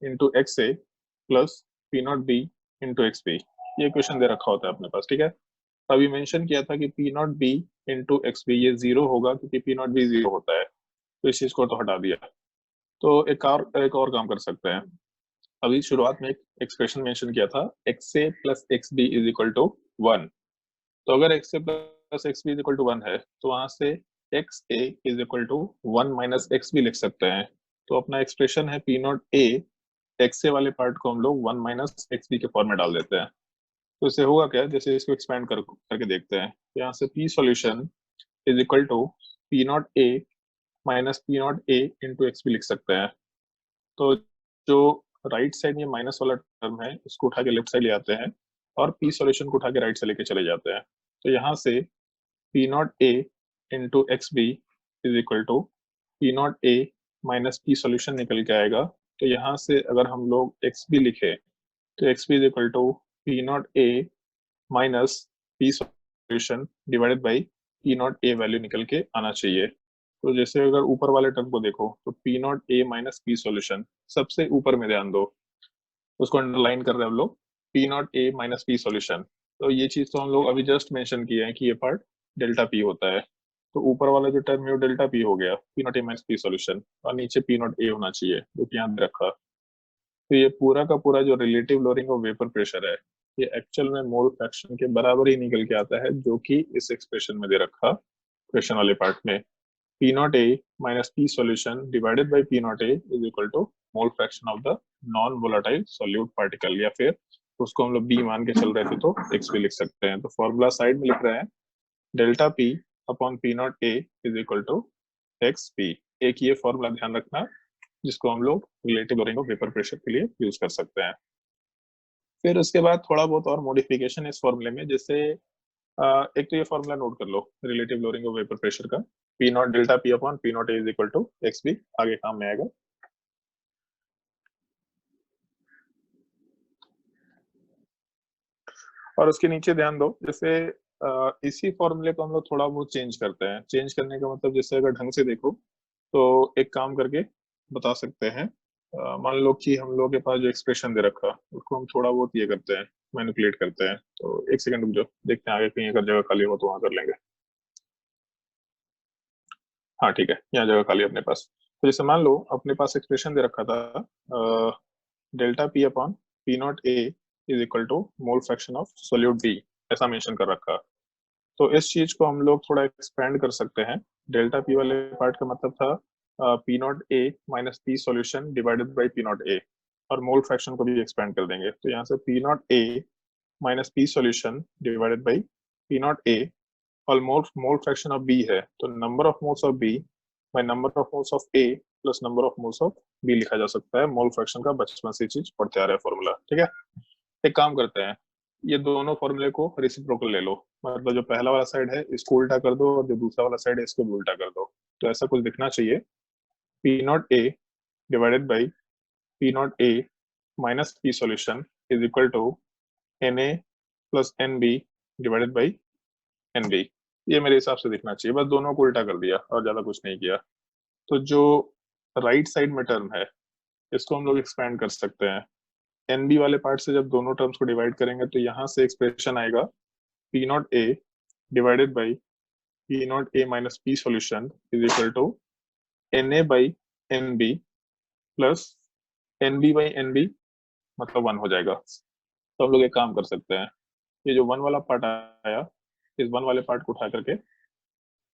into x A plus P naught B into X B, ये इक्वेशन दे रखा होता है अपने पास, ठीक है। अभी मेंशन किया था कि P naught B into X B ये 0 होगा क्योंकि पी नॉट बी 0 होता है, तो इस चीज को तो हटा दिया। तो एक और काम कर सकते हैं। अभी शुरुआत में एक एक्सप्रेशन मेंशन किया था X A plus x B is equal to 1, तो अगर X A plus x B is equal to 1 है तो वहां से X A is equal to 1 minus X भी लिख सकते हैं। तो अपना एक्सप्रेशन है P naught A, X A वाले पार्ट को हम लोग 1 माइनस एक्स बी के फॉर्म में डाल देते हैं। तो इससे होगा क्या, जैसे इसको एक्सपेंड करके देखते हैं। यहाँ से P solution is equal to P naught A minus P naught A into X भी लिख सकते हैं। तो जो राइट साइड में माइनस वाला टर्म है उसको उठा के लेफ्ट साइड ले आते हैं और पी सॉल्यूशन को उठा के राइट से लेके चले जाते हैं। तो यहाँ से P naught A into X B is equal to P naught A minus P solution निकल के आएगा। तो यहाँ से अगर हम लोग एक्स बी लिखे तो X B is equal to P naught A minus P solution divided by P naught A value निकल के आना चाहिए। तो जैसे अगर ऊपर वाले टर्म को देखो तो P naught A minus P solution सबसे ऊपर में ध्यान दो, उसको अंडरलाइन कर रहे हैं हम लोग, P naught A minus P solution. तो ये चीज तो हम लोग अभी जस्ट मेंशन किए हैं कि ये पार्ट डेल्टा पी होता है। तो ऊपर वाला जो टर्म है वो डेल्टा पी हो गया, P naught A minus P solution, और नीचे पी नॉट ए होना चाहिए जो कि यहाँ रखा। तो ये पूरा का पूरा जो relative lowering of vapour pressure है ये एक्चुअल में मोल फ्रैक्शन के बराबर ही निकल के आता है जो कि इस एक्सप्रेशन में दे रखा क्वेश्चन वाले पार्ट में। P naught A minus P solution divided by P naught A is equal to mole fraction of the non-volatile solute particle, या फिर उसको हम लोग B मान के चल रहे थे तो X भी लिख सकते हैं। तो फॉर्मूला साइड में लिख रहे हैं delta P upon P naught A is equal to XP। एक ये फॉर्मूला ध्यान रखना जिसको हम लोग relative lowering of vapour pressure के लिए यूज कर सकते हैं। फिर उसके बाद थोड़ा बहुत और मॉडिफिकेशन इस फॉर्मूले में, जैसे एक तो ये फॉर्मूला नोट कर लो relative lowering of vapour pressure का, P naught delta P upon P naught A is equal to X B, आगे काम में आएगा। और उसके नीचे ध्यान दो, जैसे इसी फॉर्मूले को हम लोग थोड़ा बहुत चेंज करते हैं। चेंज करने का मतलब जैसे अगर ढंग से देखो तो एक काम करके बता सकते हैं। मान लो कि हम लोग के पास जो एक्सप्रेशन दे रखा उसको हम थोड़ा बहुत ये करते हैं, मैनिपुलेट करते हैं। तो एक सेकंड रुक जाओ, देखते हैं आगे कहीं अगर जगह खाली हो तो वहां कर लेंगे। हाँ ठीक है, यहाँ जगह खाली अपने पास। तो जैसे मान लो अपने पास एक्सप्रेशन दे रखा था delta P upon P naught A is equal to mole fraction of solute B, ऐसा मेंशन कर रखा। तो इस चीज को हम लोग थोड़ा एक्सपेंड कर सकते हैं। डेल्टा पी वाले पार्ट का मतलब था P naught A minus P solution divided by P naught A, और मोल फ्रैक्शन को भी एक्सपेंड कर देंगे। तो यहाँ से P naught A minus P solution divided by P naught A और मोल फ्रैक्शन ऑफ बी है, तो number of moles of B by number of moles of A plus number of moles of B लिखा जा सकता है। Mole fraction का बचपन से चीज पढ़ते आ रहा है फॉर्मूला, ठीक है। एक काम करते हैं, ये दोनों फॉर्मूले को रेसिप्रोकल ले लो, मतलब जो पहला वाला साइड है इसको उल्टा कर दो और जो दूसरा वाला साइड है इसको भी उल्टा कर दो। तो ऐसा कुछ दिखना चाहिए, P naught A divided by P naught A minus P solution is equal to N A plus N B divided by N B. ये मेरे हिसाब से दिखना चाहिए, बस दोनों को उल्टा कर दिया और ज्यादा कुछ नहीं किया। तो जो राइट साइड में टर्म है इसको हम लोग एक्सपेंड कर सकते हैं। एन बी वाले पार्ट से जब दोनों टर्म्स को डिवाइड करेंगे तो यहाँ से एक्सप्रेशन आएगा P naught A divided by P naught A minus P solution is equal to N A by N B plus N B by N B, मतलब 1 हो जाएगा। तो हम लोग एक काम कर सकते हैं, ये जो 1 वाला पार्ट आया इस 1 वाले पार्ट को उठा करके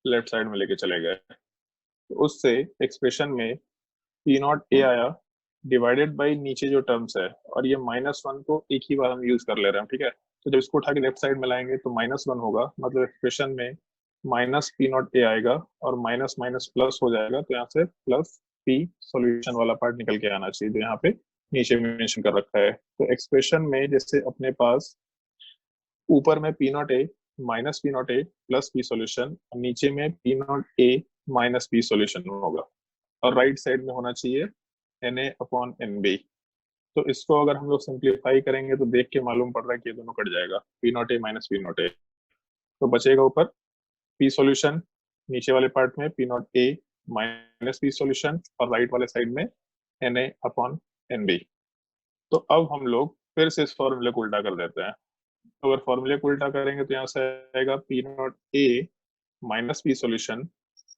लेफ्ट साइड में लेके चले गए। तो उससे एक्सप्रेशन में पी नॉट ए आया डिवाइडेड बाई नीचे जो टर्म्स है, और ये -1 को एक ही बार हम यूज कर ले रहे हैं, ठीक है। तो जब इसको उठा के लेफ्ट साइड में लाएंगे तो -1 होगा, मतलब एक्सप्रेशन में माइनस पी नॉट ए आएगा और माइनस माइनस प्लस हो जाएगा। तो यहाँ से प्लस पी सॉल्यूशन वाला पार्ट निकल के आना चाहिए जो यहाँ पे नीचे मेंशन कर रखा है। तो एक्सप्रेशन में जैसे अपने पास ऊपर में P naught A minus P naught A plus P solution, नीचे में P naught A minus P solution होगा, और राइट साइड में होना चाहिए N A upon N B. तो इसको अगर हम लोग सिंप्लीफाई करेंगे तो देख के मालूम पड़ रहा है कि ये दोनों कट जाएगा, P naught A minus P naught A. तो बचेगा ऊपर पी सॉल्यूशन, नीचे वाले पार्ट में P naught A minus P solution, और राइट वाले साइड में N A upon N B. तो अब हम लोग फिर से इस फॉर्मूले को उल्टा कर देते हैं। तो अगर फॉर्मूले को उल्टा करेंगे तो यहाँ से आएगा P naught A minus P solution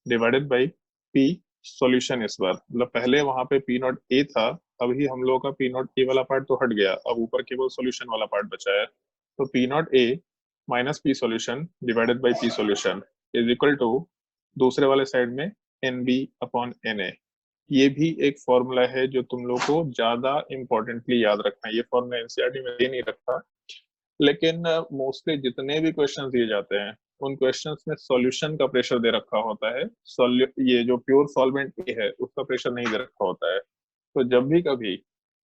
divided by P solution. इस बार मतलब पहले वहां पे पी नॉट ए था, अभी हम लोग का पी नॉट ए वाला पार्ट तो हट गया, अब ऊपर केवल सॉल्यूशन वाला पार्ट बचा है। तो P naught A minus P solution divided by P solution is equal to दूसरे वाले साइड में NB/Na। ये भी एक फॉर्मूला है जो तुम लोग को ज्यादा इंपॉर्टेंटली याद रखना है। ये फॉर्मूला एनसीईआरटी में दे नहीं रखा, लेकिन मोस्टली जितने भी क्वेश्चन दिए जाते हैं उन क्वेश्चंस में सॉल्यूशन का प्रेशर दे रखा होता है। ये जो प्योर सॉल्वेंट है उसका प्रेशर नहीं दे रखा होता है। तो जब भी कभी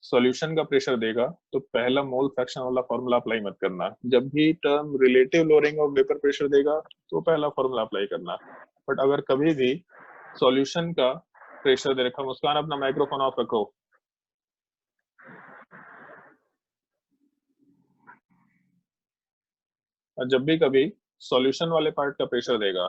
सॉल्यूशन का प्रेशर देगा तो पहला मोल फ्रैक्शन वाला फॉर्मूला अप्लाई मत करना। जब भी term relative lowering of vapour pressure देगा तो पहला फॉर्मूला अप्लाई करना। बट अगर कभी भी सॉल्यूशन का प्रेशर दे रखा, मुस्कान अपना माइक्रोफोन ऑफ रखो। और जब भी कभी सॉल्यूशन वाले पार्ट का प्रेशर देगा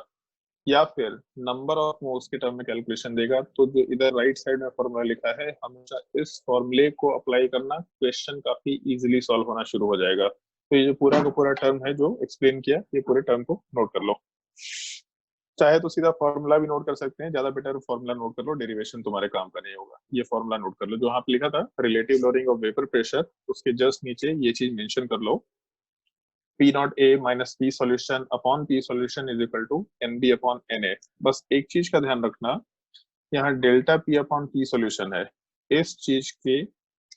या फिर नंबर ऑफ मोल्स के टर्म में कैलकुलेशन देगा तो जो इधर राइट साइड में फॉर्मूला लिखा है हमेशा इस फॉर्मूले को अप्लाई करना, क्वेश्चन काफी इजीली सॉल्व होना शुरू हो जाएगा। तो ये जो पूरा का पूरा टर्म है जो एक्सप्लेन किया, ये पूरे टर्म को नोट कर लो। चाहे तो सीधा फॉर्मूला भी नोट कर सकते हैं, ज्यादा बेटर फॉर्मूला नोट कर लो, डेरिवेशन तुम्हारे काम का नहीं होगा। ये फॉर्मूला नोट कर लो जो यहाँ पे लिखा था relative lowering of vapour pressure, उसके जस्ट नीचे ये चीज मेंशन कर लो, P0A minus P solution upon P solution is equal to NB upon Na। बस एक चीज का ध्यान रखना, यहाँ delta P upon P solution है, इस चीज के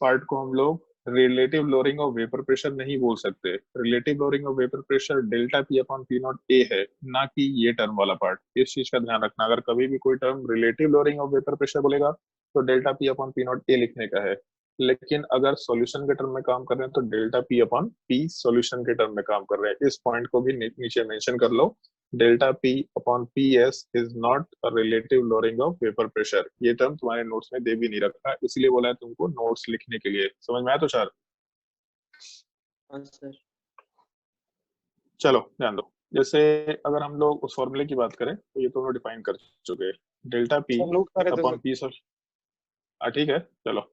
पार्ट को हम लोग relative lowering of vapour pressure नहीं बोल सकते। Relative lowering of vapour pressure delta P upon P0A है, ना कि ये टर्म वाला पार्ट। इस चीज का ध्यान रखना, अगर कभी भी कोई term relative lowering of vapour pressure बोलेगा तो डेल्टा P अपॉन P0A लिखने का है, लेकिन अगर सॉल्यूशन के टर्म में काम कर रहे हैं तो delta P upon P solution के टर्म में काम कर रहे हैं। इस पॉइंट को भी नीचे मेंशन कर लो, delta P upon PS is not a relative lowering of vapour pressure. ये टर्म तुम्हारे नोट्स में दे भी नहीं रखा, इसलिए बोला है तुमको नोट्स लिखने के लिए। समझ में आया तुषार? सर चलो ध्यान दो, जैसे अगर हम लोग उस फॉर्मूले की बात करें तो ये तो हम डिफाइन कर चुके हैं, डेल्टा P नोट कर रहे थे अपॉन P सर। ठीक है चलो,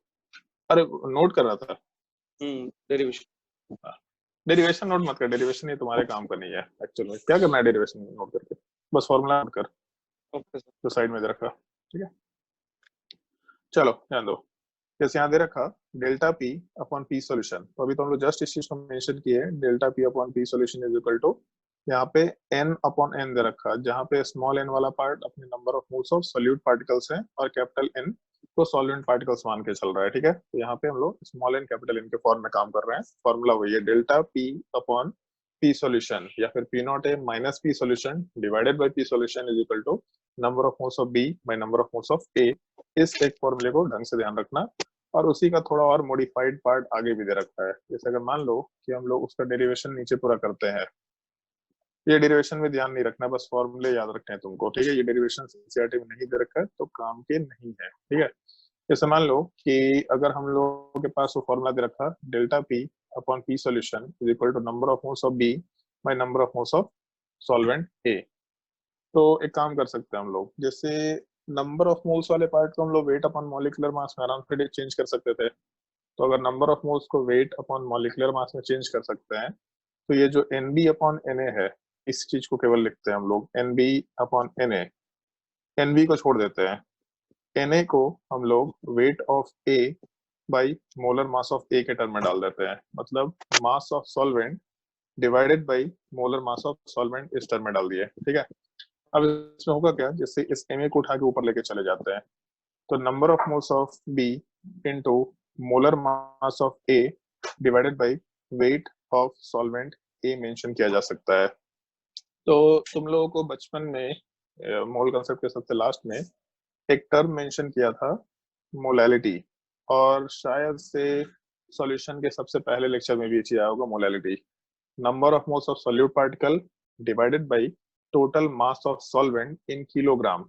अरे नोट कर रहा था। डेरिवेशन डेरिवेशन नोट मत कर, डेरिवेशन ये तुम्हारे काम का नहीं है एक्चुअल में। क्या करना है डेरिवेशन नोट करके, बस फॉर्मूला नोट कर ओके सर। जो साइड में दे रखा, ठीक है। चलो ध्यान दो, जैसे यहाँ दे रखा delta P upon P solution, तो अभी तो हम लोग जस्ट इस चीज को मेंशन किए, delta P upon P solution is equal to, यहाँ पे n अपॉन n दे रखा, जहाँ पे स्मॉल n वाला पार्ट अपने number of moles of solute particles है और कैपिटल N को सॉल्वेंट पार्टिकल्स मान के चल रहा है, ठीक है। तो यहाँ पे हम लोग स्मॉल n कैपिटल N के फॉर्म में काम कर रहे हैं। फॉर्मूला वही है, delta P upon P solution या फिर P0A minus P solution divided by P solution is equal to number of moles of B by number of moles of A। इस एक फॉर्मूले को ढंग से ध्यान रखना, और उसी का थोड़ा और मॉडिफाइड पार्ट आगे भी दे रखा है। जैसे अगर मान लो कि हम लोग उसका डेरिवेशन नीचे पूरा करते हैं, ये डेरिवेशन में ध्यान नहीं रखना, बस फॉर्मूले याद रखने हैं तुमको, ठीक है। ये डेरिवेशन एनसीईआरटी में नहीं दे रखा है तो काम के नहीं है, ठीक है। जैसे मान लो कि अगर हम लोग के पास वो फॉर्मूला दे रखा delta P upon P solution is equal to number of moles of B by number of moles of solvent A। तो एक काम कर सकते हैं हम लोग, जैसे नंबर ऑफ मोल्स वाले पार्ट को हम लोग वेट अपॉन मॉलिक्यूलर मास में आराम से चेंज कर सकते थे। तो अगर नंबर ऑफ मोल्स को वेट अपॉन मॉलिक्यूलर मास में चेंज कर सकते हैं तो ये जो NB अपॉन Na है, इस चीज को केवल लिखते हैं हम लोग NB अपॉन Na। NB को छोड़ देते हैं, Na को हम लोग weight of A by molar mass of A के टर्म में डाल देते हैं, मतलब मास of solvent divided by molar mass of solvent इस टर्म में डाल दिए, ठीक है। अब इसमें होगा क्या, जैसे इस Na को उठा के ऊपर लेके चले जाते हैं तो number of moles of B into molar mass of A divided by weight of solvent A mention किया जा सकता है। तो तुम लोगों को बचपन में मोल कंसेप्ट के सबसे लास्ट में एक टर्म मेंशन किया था मोलैलिटी, और शायद से सॉल्यूशन के सबसे पहले लेक्चर में भी ये चीज आया होगा, molality number of moles of solute particle divided by total mass of solvent in kilogram.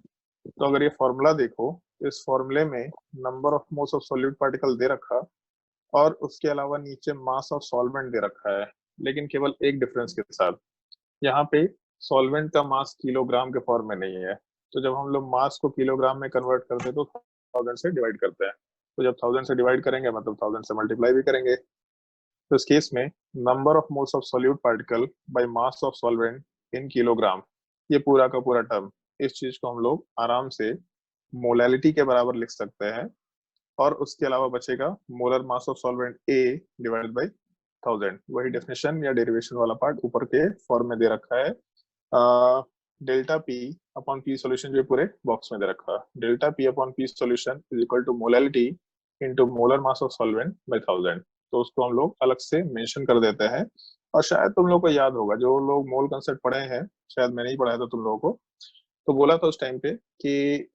तो अगर ये फॉर्मूला देखो, इस फॉर्मूले में number of moles of solute particle दे रखा और उसके अलावा नीचे मास ऑफ सॉल्वेंट दे रखा है, लेकिन केवल एक डिफरेंस के साथ, यहाँ पे सॉल्वेंट का मास किलोग्राम के फॉर्म में नहीं है। तो जब हम लोग मास को किलोग्राम में कन्वर्ट करते हैं तो 1000 से डिवाइड करते हैं, तो जब 1000 से डिवाइड करेंगे मतलब 1000 से मल्टीप्लाई भी करेंगे। तो इस केस में number of moles of solute particle by mass of solvent in kilogram, ये पूरा का पूरा टर्म, इस चीज को हम लोग आराम से मोलैलिटी के बराबर लिख सकते हैं। और उसके अलावा बचेगा molar mass of solvent A divided by 1000। वही डेफिनेशन या डेरिवेशन वाला पार्ट ऊपर के फॉर्म में दे रखा है। Delta P upon P solution जो पूरे बॉक्स में दे रखा है, delta P upon P solution is equal to molality into molar mass of solvent by 1000। तो उसको हम लोग अलग से मेंशन कर देते हैं। और शायद तुम लोग को याद होगा, जो लोग मोल कंसेप्ट पढ़े हैं, शायद मैंने ही पढ़ाया था तुम लोगों को, तो बोला था उस टाइम पे कि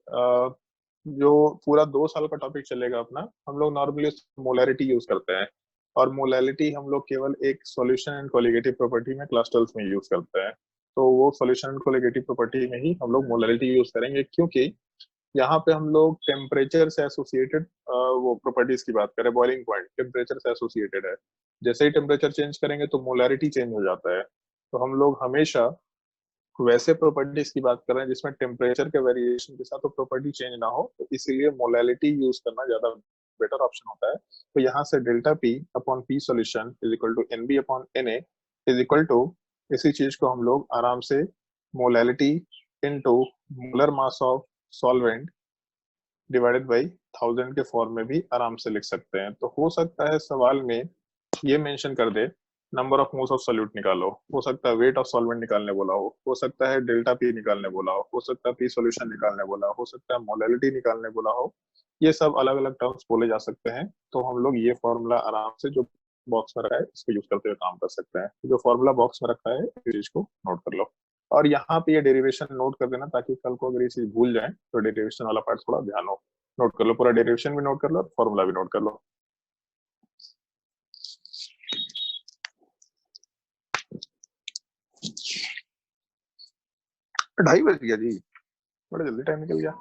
जो पूरा 2 साल का टॉपिक चलेगा अपना, हम लोग नॉर्मली मोलैरिटी यूज करते हैं। और मोलैलिटी हम लोग केवल एक सॉल्यूशन एंड कोलिगेटिव प्रॉपर्टी में क्लास 12 में यूज करते हैं। तो वो सॉल्यूशन एंड कोलिगेटिव प्रॉपर्टी में ही हम लोग मोलैलिटी यूज करेंगे, क्योंकि यहाँ पे हम लोग टेम्परेचर से एसोसिएटेड वो प्रॉपर्टीज की बात करें, बॉइलिंग पॉइंट टेम्परेचर से एसोसिएटेड है। जैसे ही टेम्परेचर चेंज करेंगे तो मोलैरिटी चेंज हो जाता है। तो हम लोग हमेशा वैसे प्रॉपर्टीज की बात कर रहे हैं जिसमें टेम्परेचर के वेरिएशन के साथ वो प्रॉपर्टी चेंज ना हो, तो इसीलिए मोलैलिटी यूज करना ज्यादा बेटर ऑप्शन होता है। तो यहाँ से delta P upon P solution is equal to N B upon N A is equal to, इसी चीज को हम लोग आराम से molality into molar mass of solvent divided by 1000 के फॉर्म में भी आराम से लिख सकते हैं। तो हो सकता है सवाल में ये मेंशन कर दे number of moles of solute निकालो, हो सकता है वेट ऑफ सॉल्वेंट निकालने बोला हो सकता है डेल्टा पी निकालने बोला हो सकता है पी सॉल्यूशन निकालने बोला हो सकता है मोलैलिटी निकालने बोला हो। ये सब अलग अलग टर्म्स बोले जा सकते हैं। तो हम लोग ये फॉर्मूला आराम से जो बॉक्स में रखा है इसको यूज करते हुए काम कर सकते हैं। जो फॉर्मूला बॉक्स में रखा है इस चीज को नोट कर लो, और यहाँ पे ये डेरिवेशन नोट कर देना, ताकि कल को अगर ये चीज भूल जाए तो डेरिवेशन वाला पार्ट थोड़ा ध्यान हो। नोट कर लो, पूरा डेरिवेशन भी नोट कर लो, फॉर्मूला भी नोट कर लो। 2:30 बज गया जी, बड़ा जल्दी टाइम निकल गया।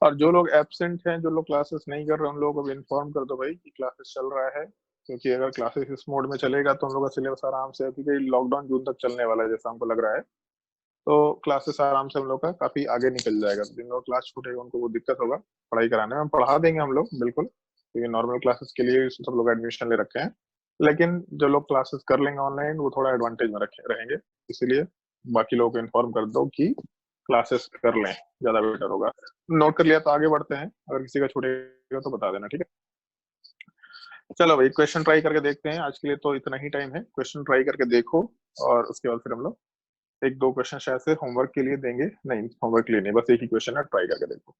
और जो लोग एब्सेंट हैं, जो लोग क्लासेस नहीं कर रहे, उन लोगों को भी इन्फॉर्म कर दो भाई कि क्लासेस चल रहा है। क्योंकि अगर क्लासेस इस मोड में चलेगा तो हम लोग का सिलेबस आराम से, क्योंकि लॉकडाउन जून तक चलने वाला है जैसा हमको लग रहा है, तो क्लासेस आराम से हम लोग का काफी आगे निकल जाएगा। तो जिन लोग क्लास छूटेगा उनको वो दिक्कत होगा पढ़ाई कराने में। हम पढ़ा देंगे हम लोग बिल्कुल, क्योंकि नॉर्मल क्लासेस के लिए सब लोग एडमिशन ले रखे हैं। लेकिन जो लोग क्लासेस कर लेंगे ऑनलाइन वो थोड़ा एडवांटेज में रहेंगे, इसीलिए बाकी लोगों को इन्फॉर्म कर दो कि क्लासेस कर लें, ज्यादा बेटर होगा। नोट कर लिया तो आगे बढ़ते हैं, अगर किसी का छूटेगा तो बता देना, ठीक है। चलो भाई क्वेश्चन ट्राई करके देखते हैं। आज के लिए तो इतना ही टाइम है, क्वेश्चन ट्राई करके देखो और उसके बाद फिर हम लोग 1-2 क्वेश्चन शायद से होमवर्क के लिए देंगे। नहीं, होमवर्क के लिए नहीं, बस एक ही क्वेश्चन है, ट्राई करके देखो।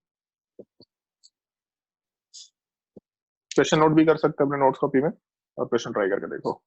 क्वेश्चन नोट भी कर सकते हैं अपने नोट्स कॉपी में, और क्वेश्चन ट्राई करके देखो।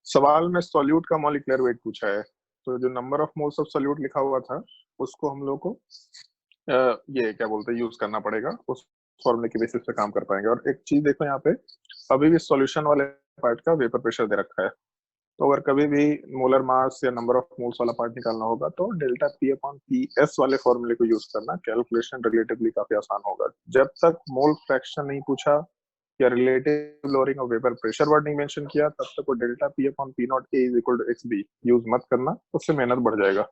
सवाल में सॉल्यूट का मॉलिक्यूलर वेट पूछा है, तो जो number of moles of solute लिखा हुआ था उसको हम लोग को ये क्या बोलते हैं यूज करना पड़ेगा, उस फॉर्मूले के बेसिस पे काम कर पाएंगे। और एक चीज देखो यहाँ पे, अभी भी सॉल्यूशन वाले पार्ट का वेपर प्रेशर दे रखा है, तो अगर कभी भी मोलर मास या नंबर ऑफ मोल्स वाला पार्ट निकालना होगा तो delta P upon P S वाले फॉर्मूले को यूज करना, कैलकुलेशन रिलेटिवली काफी आसान होगा। जब तक मोल फ्रैक्शन नहीं पूछा या relative lowering of vapour pressure word नहीं मेंशन किया, तब तक वो delta P upon P naught A is equal to X B use मत करना, उससे मेहनत बढ़ जाएगा।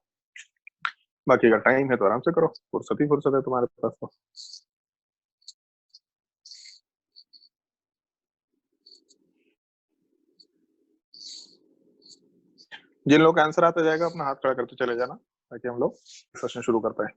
बाकी अगर टाइम है तो आराम से करो, फुर्सत ही फुर्सत है तुम्हारे पास तो। जिन लोग का आंसर आता जाएगा अपना हाथ खड़ा करते चले जाना, ताकि हम लोग सेशन शुरू कर पाए।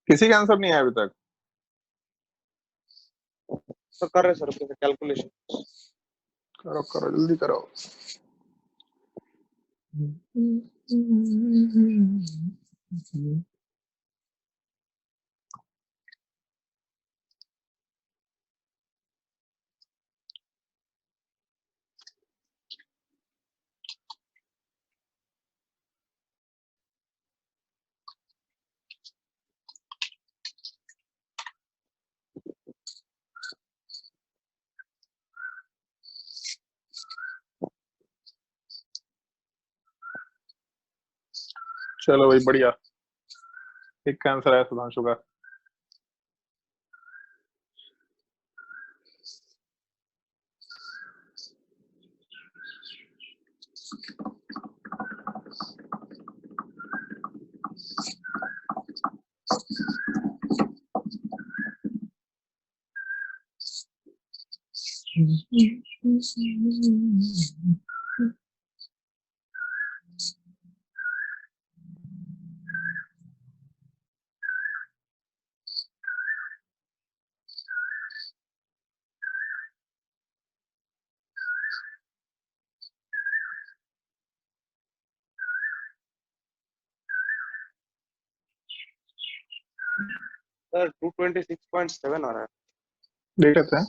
किसी का आंसर नहीं आया अभी तक? सर कर रहे सर कैलकुलेशन। करो करो जल्दी करो। चलो भाई बढ़िया, एक का आंसर आया सुधांशु का। सर 226.7 आ रहा है। देख लेते हैं।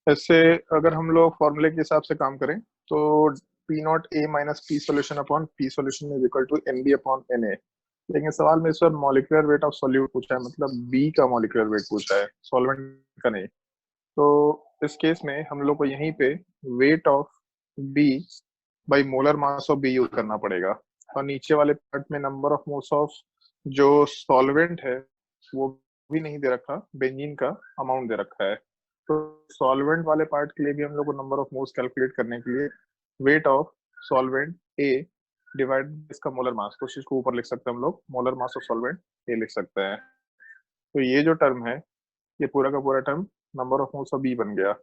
ऐसे अगर हम लोग फॉर्मूले के हिसाब से काम करें तो P naught A minus P solution upon P solution is equal to N B upon N A. लेकिन सवाल में इस बार मॉलिक्यूलर वेट ऑफ सॉल्यूट पूछा है, मतलब बी का मॉलिक्यूलर वेट पूछा है, सॉल्वेंट का नहीं। तो इस केस में हम लोग को यहीं पे weight of B by molar mass of B use करना पड़ेगा, और नीचे वाले पार्ट में नंबर ऑफ मोल्स ऑफ जो सॉल्वेंट है वो भी नहीं दे रखा, बेंजीन का अमाउंट दे रखा है। तो सॉल्वेंट वाले पार्ट के लिए भी हम लोग को नंबर ऑफ मोल्स कैलकुलेट करने के लिए weight of solvent A divide इसका मोलर मास, तो इसको ऊपर लिख सकते हैं हम लोग, मोलर मास ऑफ सॉल्वेंट ए लिख सकते हैं। तो ये जो टर्म है ये पूरा का पूरा term number of moles of B बन गया,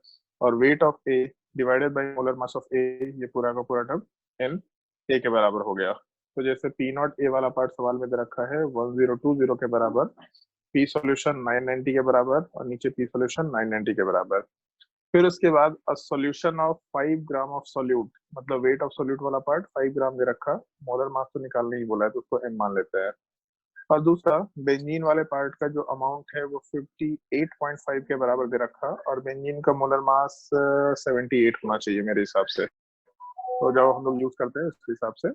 और weight of A divided by molar mass of A ये पूरा का पूरा टर्म एन ए के बराबर हो गया। तो जैसे पी नॉट ए वाला पार्ट सवाल में दे रखा है 1020 के बराबर, पी सॉल्यूशन 990 के बराबर, और नीचे पी सॉल्यूशन 990 के बराबर। फिर उसके बाद अ solution of 5 gram of solute, मतलब वेट ऑफ सॉल्यूट वाला पार्ट 5 ग्राम दे रखा, मोलर मास तो निकालने ही बोला है तो उसको एन मान लेते हैं। और दूसरा बेंजीन वाले पार्ट का जो अमाउंट है वो 58.5 के बराबर दे रखा, और बेंजीन का मोलर मास 78 होना चाहिए मेरे हिसाब से, तो जो हम लोग यूज करते हैं उसके हिसाब से।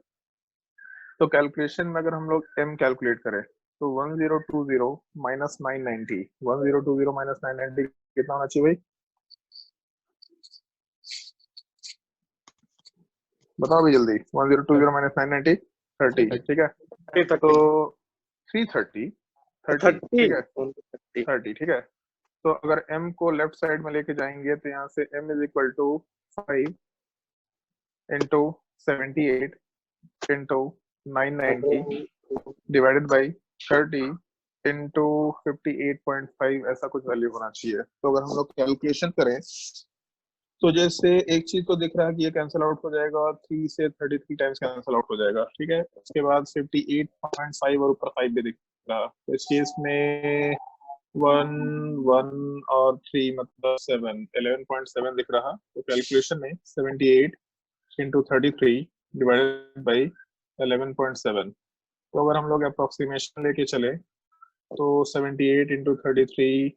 तो कैलकुलेशन में अगर हम लोग m कैलकुलेट करें तो 1020 माइनस 990, 1020 माइनस 990 कितना होना चाहिए भाई, बताओ भाई जल्दी। 1020 माइनस 990 30, ठीक है। तो 330 30, ठीक है 30, ठीक है। तो अगर m को लेफ्ट साइड में लेके जाएंगे तो यहाँ से m is equal to 5 into 78 into 990 divided by 30 into 58.5, ऐसा कुछ वैल्यू होना चाहिए। तो अगर हम लोग कैलकुलेशन करें तो जैसे एक चीज तो दिख रहा है कि ये कैंसिल आउट हो जाएगा, और 3 से 33 टाइम्स कैंसिल आउट हो जाएगा, ठीक है। उसके बाद 58.5 और ऊपर 5 भी दिख रहा है, तो इस केस में 1 1 और 3 मतलब 7 11.7 दिख रहा। तो कैलकुलेशन में 78 इंटू 33 डिवाइडेड बाई 11.7, तो अगर हम लोग अप्रोक्सीमेशन लेके चले तो 78 इंटू 33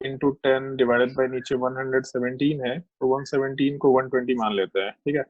इंटू 10 डिवाइडेड बाई नीचे 117 है, तो 117 को 120 मान लेते हैं, ठीक है।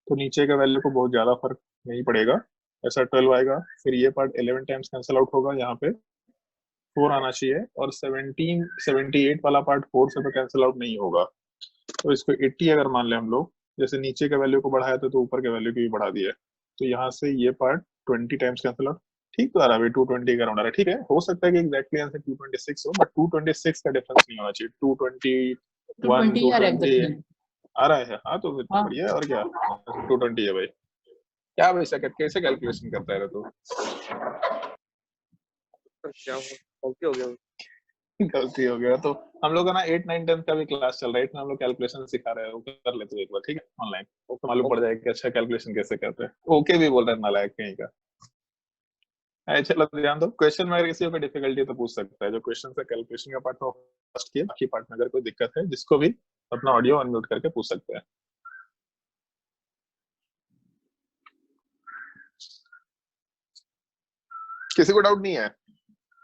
तो नीचे का वैल्यू को बहुत ज्यादा फर्क नहीं पड़ेगा, ऐसा 12 आएगा। फिर ये पार्ट 11 टाइम्स कैंसिल आउट होगा, यहाँ पे 4 आना चाहिए, और 78 वाला पार्ट 4 से तो कैंसिल आउट नहीं होगा, तो इसको 80 अगर मान ले हम लोग, जैसे नीचे के वैल्यू को बढ़ाया था तो ऊपर के वैल्यू को भी बढ़ा दिया, तो यहाँ से ये पार्ट 20 टाइम्स कैंसिल आउट, ठीक तो आ रहा है 220 का राउंड आ रहा है, ठीक है। हो सकता है कि एग्जैक्टली आंसर 226 हो, बट 226 का डिफरेंस नहीं होना चाहिए, 221 220 यार 220 एग्जैक्टली। आ रहा है। हाँ तो फिर हाँ। बढ़िया है, और क्या 220 है भाई। क्या भाई सेकंड कैसे कैलकुलेशन करता है रे तू? क्या हुआ? गलती हो गया। गलती हो गया तो हम लोग का ना 8 9 10 का भी क्लास चल रहा है, इसमें हम लोग कैलकुलेशन सिखा रहे हैं, वो कर लेते एक बार, ठीक है, ऑनलाइन, तो मालूम पड़ जाएगा कि अच्छा कैलकुलेशन कैसे करते हैं। ओके भी बोल रहे हैं नालायक कहीं का। चलो ध्यान दो, क्वेश्चन में अगर किसी को डिफिकल्टी है तो पूछ सकता है, जो क्वेश्चन से कैलकुलेशन का पार्ट हो फर्स्ट किया, बाकी पार्ट में अगर कोई दिक्कत है जिसको भी अपना ऑडियो अनम्यूट करके पूछ सकते हैं। किसी को डाउट नहीं है?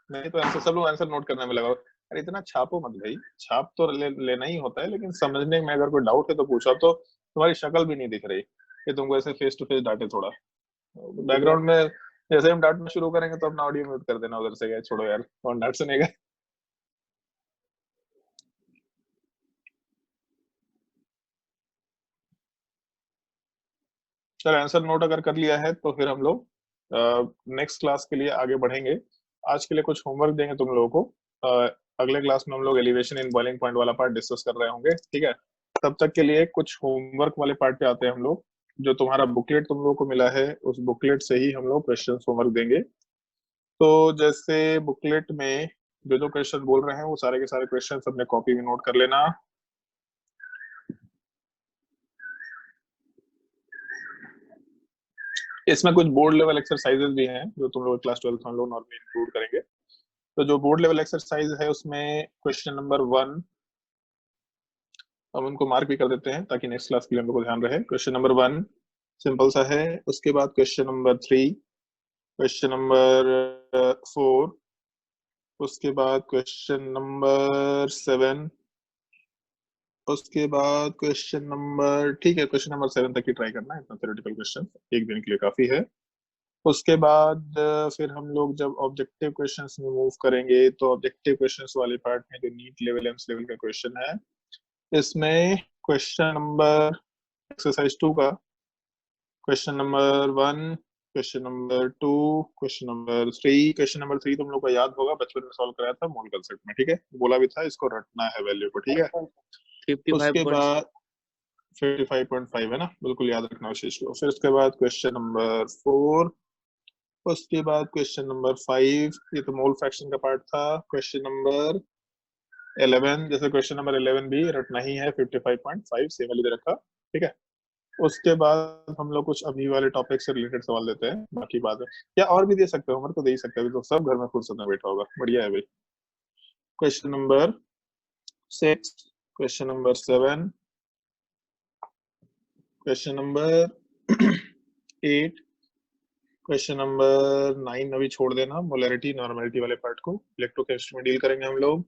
नहीं तो आंसर सब लोग आंसर नोट करने में लगा। अरे इतना छापो मत भाई, छाप तो लेना ही होता है, लेकिन समझने में अगर कोई डाउट है तो पूछो। तो तुम्हारी शक्ल भी नहीं दिख रही कि तुमको ऐसे फेस टू फेस डांटे, थोड़ा बैकग्राउंड में जैसे हम डांटना शुरू करेंगे तो अपना ऑडियो म्यूट कर देना उधर से, गए छोड़ो यार, कौन डांट सुनेगा। चलो आंसर नोट अगर कर लिया है तो फिर हम लोग नेक्स्ट क्लास के लिए आगे बढ़ेंगे। आज के लिए कुछ होमवर्क देंगे तुम लोगों को, अगले क्लास में हम लोग एलिवेशन इन बॉइलिंग पॉइंट वाला पार्ट डिस्कस कर रहे होंगे, ठीक है। तब तक के लिए कुछ होमवर्क वाले पार्ट पे आते हैं हम लोग। जो तुम्हारा बुकलेट तुम लोगों को मिला है उस बुकलेट से ही हम लोग क्वेश्चन होमवर्क देंगे। तो जैसे बुकलेट में जो जो क्वेश्चन बोल रहे हैं वो सारे के सारे क्वेश्चन अपने कॉपी में नोट कर लेना। इसमें कुछ बोर्ड लेवल एक्सरसाइजेस भी हैं जो तुम लोग क्लास 12 में हम लोग नॉर्मली इंक्लूड करेंगे। तो जो बोर्ड लेवल एक्सरसाइज है उसमें क्वेश्चन नंबर 1 हम उनको मार्क भी कर देते हैं ताकि नेक्स्ट क्लास के लिए हम लोग को ध्यान रहे। क्वेश्चन नंबर 1 सिंपल सा है। उसके बाद क्वेश्चन नंबर 3, क्वेश्चन नंबर 4, उसके बाद क्वेश्चन नंबर 7, उसके बाद क्वेश्चन नंबर, ठीक है क्वेश्चन नंबर 7 तक ही ट्राई करना है, इतना थ्योरेटिकल क्वेश्चन एक दिन के लिए काफी है। उसके बाद फिर हम लोग जब ऑब्जेक्टिव क्वेश्चंस में मूव करेंगे तो ऑब्जेक्टिव क्वेश्चंस वाले पार्ट में जो नीट लेवल एम्स लेवल का क्वेश्चन है, इसमें क्वेश्चन नंबर एक्सरसाइज 2 का question number 1, question number 2, question number 3। Question number 3 तुम लोग को याद होगा, बचपन में सॉल्व कराया था मोल कंसेप्ट में, ठीक है, बोला भी था इसको रटना है वैल्यू को, ठीक है। उसके बाद 55.5 है ना, बिल्कुल याद रखना उस चीज को। फिर उसके बाद क्वेश्चन नंबर 4, उसके बाद क्वेश्चन नंबर 5, ये तो मोल फ्रैक्शन का पार्ट था। क्वेश्चन नंबर 11, जैसे क्वेश्चन नंबर 11 भी रटना ही है, 55.5 सेम वाली दे रखा, ठीक है। उसके बाद हम लोग कुछ अभी वाले टॉपिक से रिलेटेड सवाल देते हैं, बाकी बात है या और भी दे सकते हो, हमारे को दे ही सकते हैं, तो सब घर में फुर्सत में बैठा होगा, बढ़िया है भाई। Question number 6, question number 7, question number 8, question number 9 अभी छोड़ देना, मोलैरिटी नॉर्मैलिटी वाले पार्ट को इलेक्ट्रोकेमिस्ट्री में डील करेंगे हम लोग।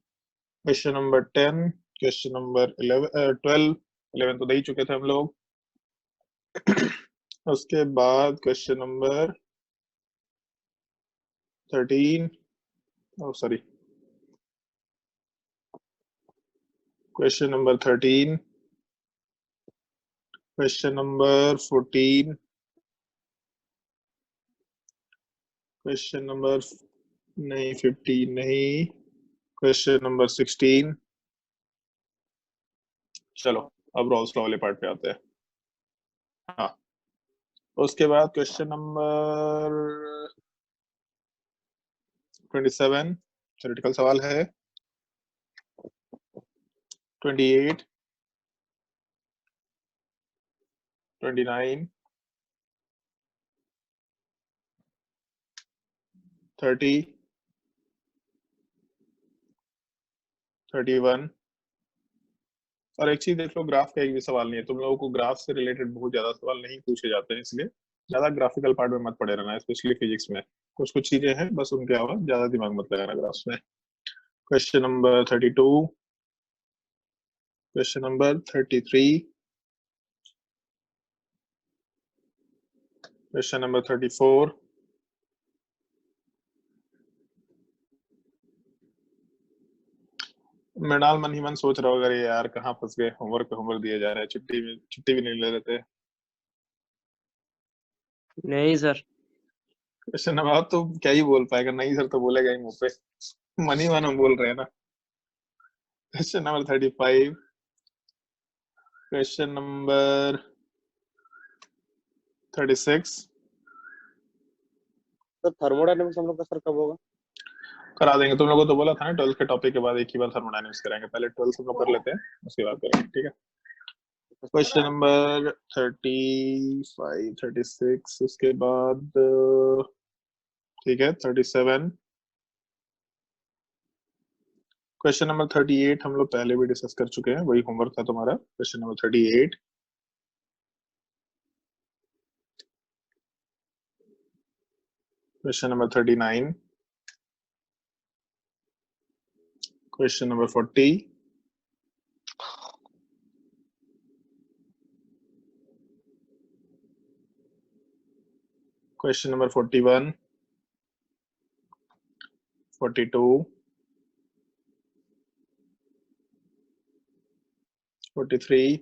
क्वेश्चन नंबर 10, क्वेश्चन नंबर 11 तो दे ही चुके थे हम लोग। उसके बाद question number 13, sorry question number 13, question number 14, question number नहीं 15 नहीं, क्वेश्चन नंबर 16। चलो अब रॉल्स लॉ वाले पार्ट पे आते हैं। हाँ उसके बाद क्वेश्चन नंबर 27 थ्योरेटिकल सवाल है। 28, 29, 30, 31। और एक चीज देख लो, ग्राफ का एक भी सवाल नहीं है, तुम लोगों को ग्राफ से रिलेटेड बहुत ज्यादा सवाल नहीं पूछे जाते हैं, इसलिए ज्यादा ग्राफिकल पार्ट में मत पड़े रहना, स्पेशली फिजिक्स में। कुछ कुछ चीजें हैं, बस उनके अलावा ज्यादा दिमाग मत लगाना ग्राफ्स में। Question number 32, question number 33, question number 34, Mrinal मन ही मन सोच रहा होगा, अरे यार कहाँ फंस गए, होमवर्क दिए जा रहे हैं, छुट्टी भी नहीं ले लेते। नहीं सर। क्वेश्चन नंबर, तो क्या ही बोल पाएगा, नहीं सर तो बोलेगा ही मुंह पे, मन ही मन हम बोल रहे हैं ना। क्वेश्चन नंबर 35, क्वेश्चन नंबर 36, तो थर्मोडायनेमिक्स हम लोग का सर कब होगा? करा देंगे। तुम लोगों को तो बोला था ना 12th के टॉपिक के बाद एक ही बार थर्मोडायनेमिक्स कराएंगे, पहले 12th हम लोग कर लेते हैं, उसके बाद करेंगे, ठीक है। क्वेश्चन नंबर 35, 36, उसके बाद ठीक है 37, क्वेश्चन नंबर 38 हम लोग पहले भी डिस्कस कर चुके हैं, वही होमवर्क था तुम्हारा। Question number 38, question number 39, question number 40, question number 41, 42, 43,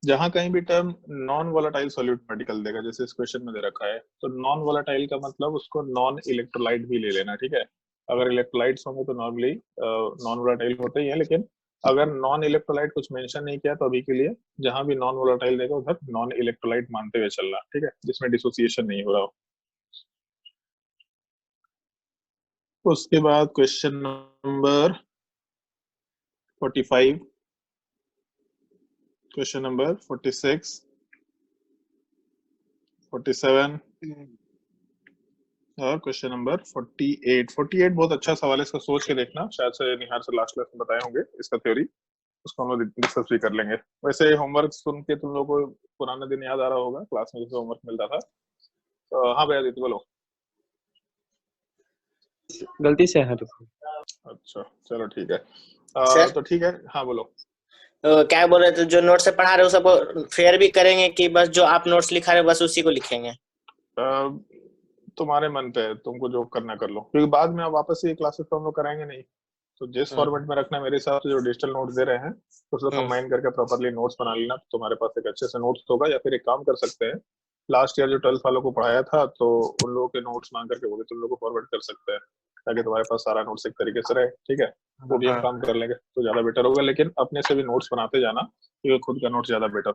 जहां कहीं भी term non volatile solute particle देगा, जैसे इस क्वेश्चन में दे रखा है, तो नॉन वोलेटाइल का मतलब उसको नॉन इलेक्ट्रोलाइट भी ले लेना, ठीक है। अगर इलेक्ट्रोलाइट्स होंगे तो नॉर्मली नॉन वोलेटाइल होते ही है, लेकिन अगर नॉन इलेक्ट्रोलाइट कुछ मेंशन नहीं किया तो अभी के लिए जहां भी नॉन वोलेटाइल देगा उधर नॉन इलेक्ट्रोलाइट मानते हुए चलना, ठीक है, जिसमें डिसोसिएशन नहीं हो रहा हो। उसके बाद क्वेश्चन नंबर 45, क्वेश्चन नंबर 46, 47 और क्वेश्चन नंबर 48 बहुत अच्छा सवाल है, इसका सोच के देखना, शायद से निहार से लास्ट क्लास में बताए होंगे इसका थ्योरी, उसको हम लोग डिस्कस भी कर लेंगे। वैसे होमवर्क सुन के तुम लोगों को पुराना दिन याद आ रहा होगा, क्लास में जैसे होमवर्क मिलता था। तो हाँ भैया दीदी बोलो। गलती से है तो। अच्छा चलो ठीक है। सर? तो ठीक है, हाँ बोलो। क्या बोल रहे थे, जो नोट से पढ़ा रहे हो सब फेयर भी करेंगे कि बस जो आप नोट्स लिखा रहे हो बस उसी को लिखेंगे? तुम्हारे मन पे है, तुमको जो करना कर लो, क्योंकि बाद में अब वापस ये क्लासेस तो हम लोग कराएंगे नहीं, तो जिस फॉर्मेट में रखना है, मेरे हिसाब से जो डिजिटल नोट्स दे रहे हैं उसको कंबाइन करके प्रॉपर्ली नोट्स बना लेना, तो तुम्हारे पास एक अच्छे से नोट्स होगा। या फिर एक काम कर सकते हैं, लास्ट ईयर जो 12th वालों को पढ़ाया था, तो उन लोगों के नोट्स मांग करके वो भी तुम लोग को फॉरवर्ड कर सकते हैं, ताकि तुम्हारे पास सारा नोट्स एक तरीके से रहे, ठीक है। वो भी हम काम कर लेंगे तो ज्यादा बेटर होगा, लेकिन अपने से भी नोट्स बनाते जाना, क्योंकि खुद का नोट्स ज्यादा बेटर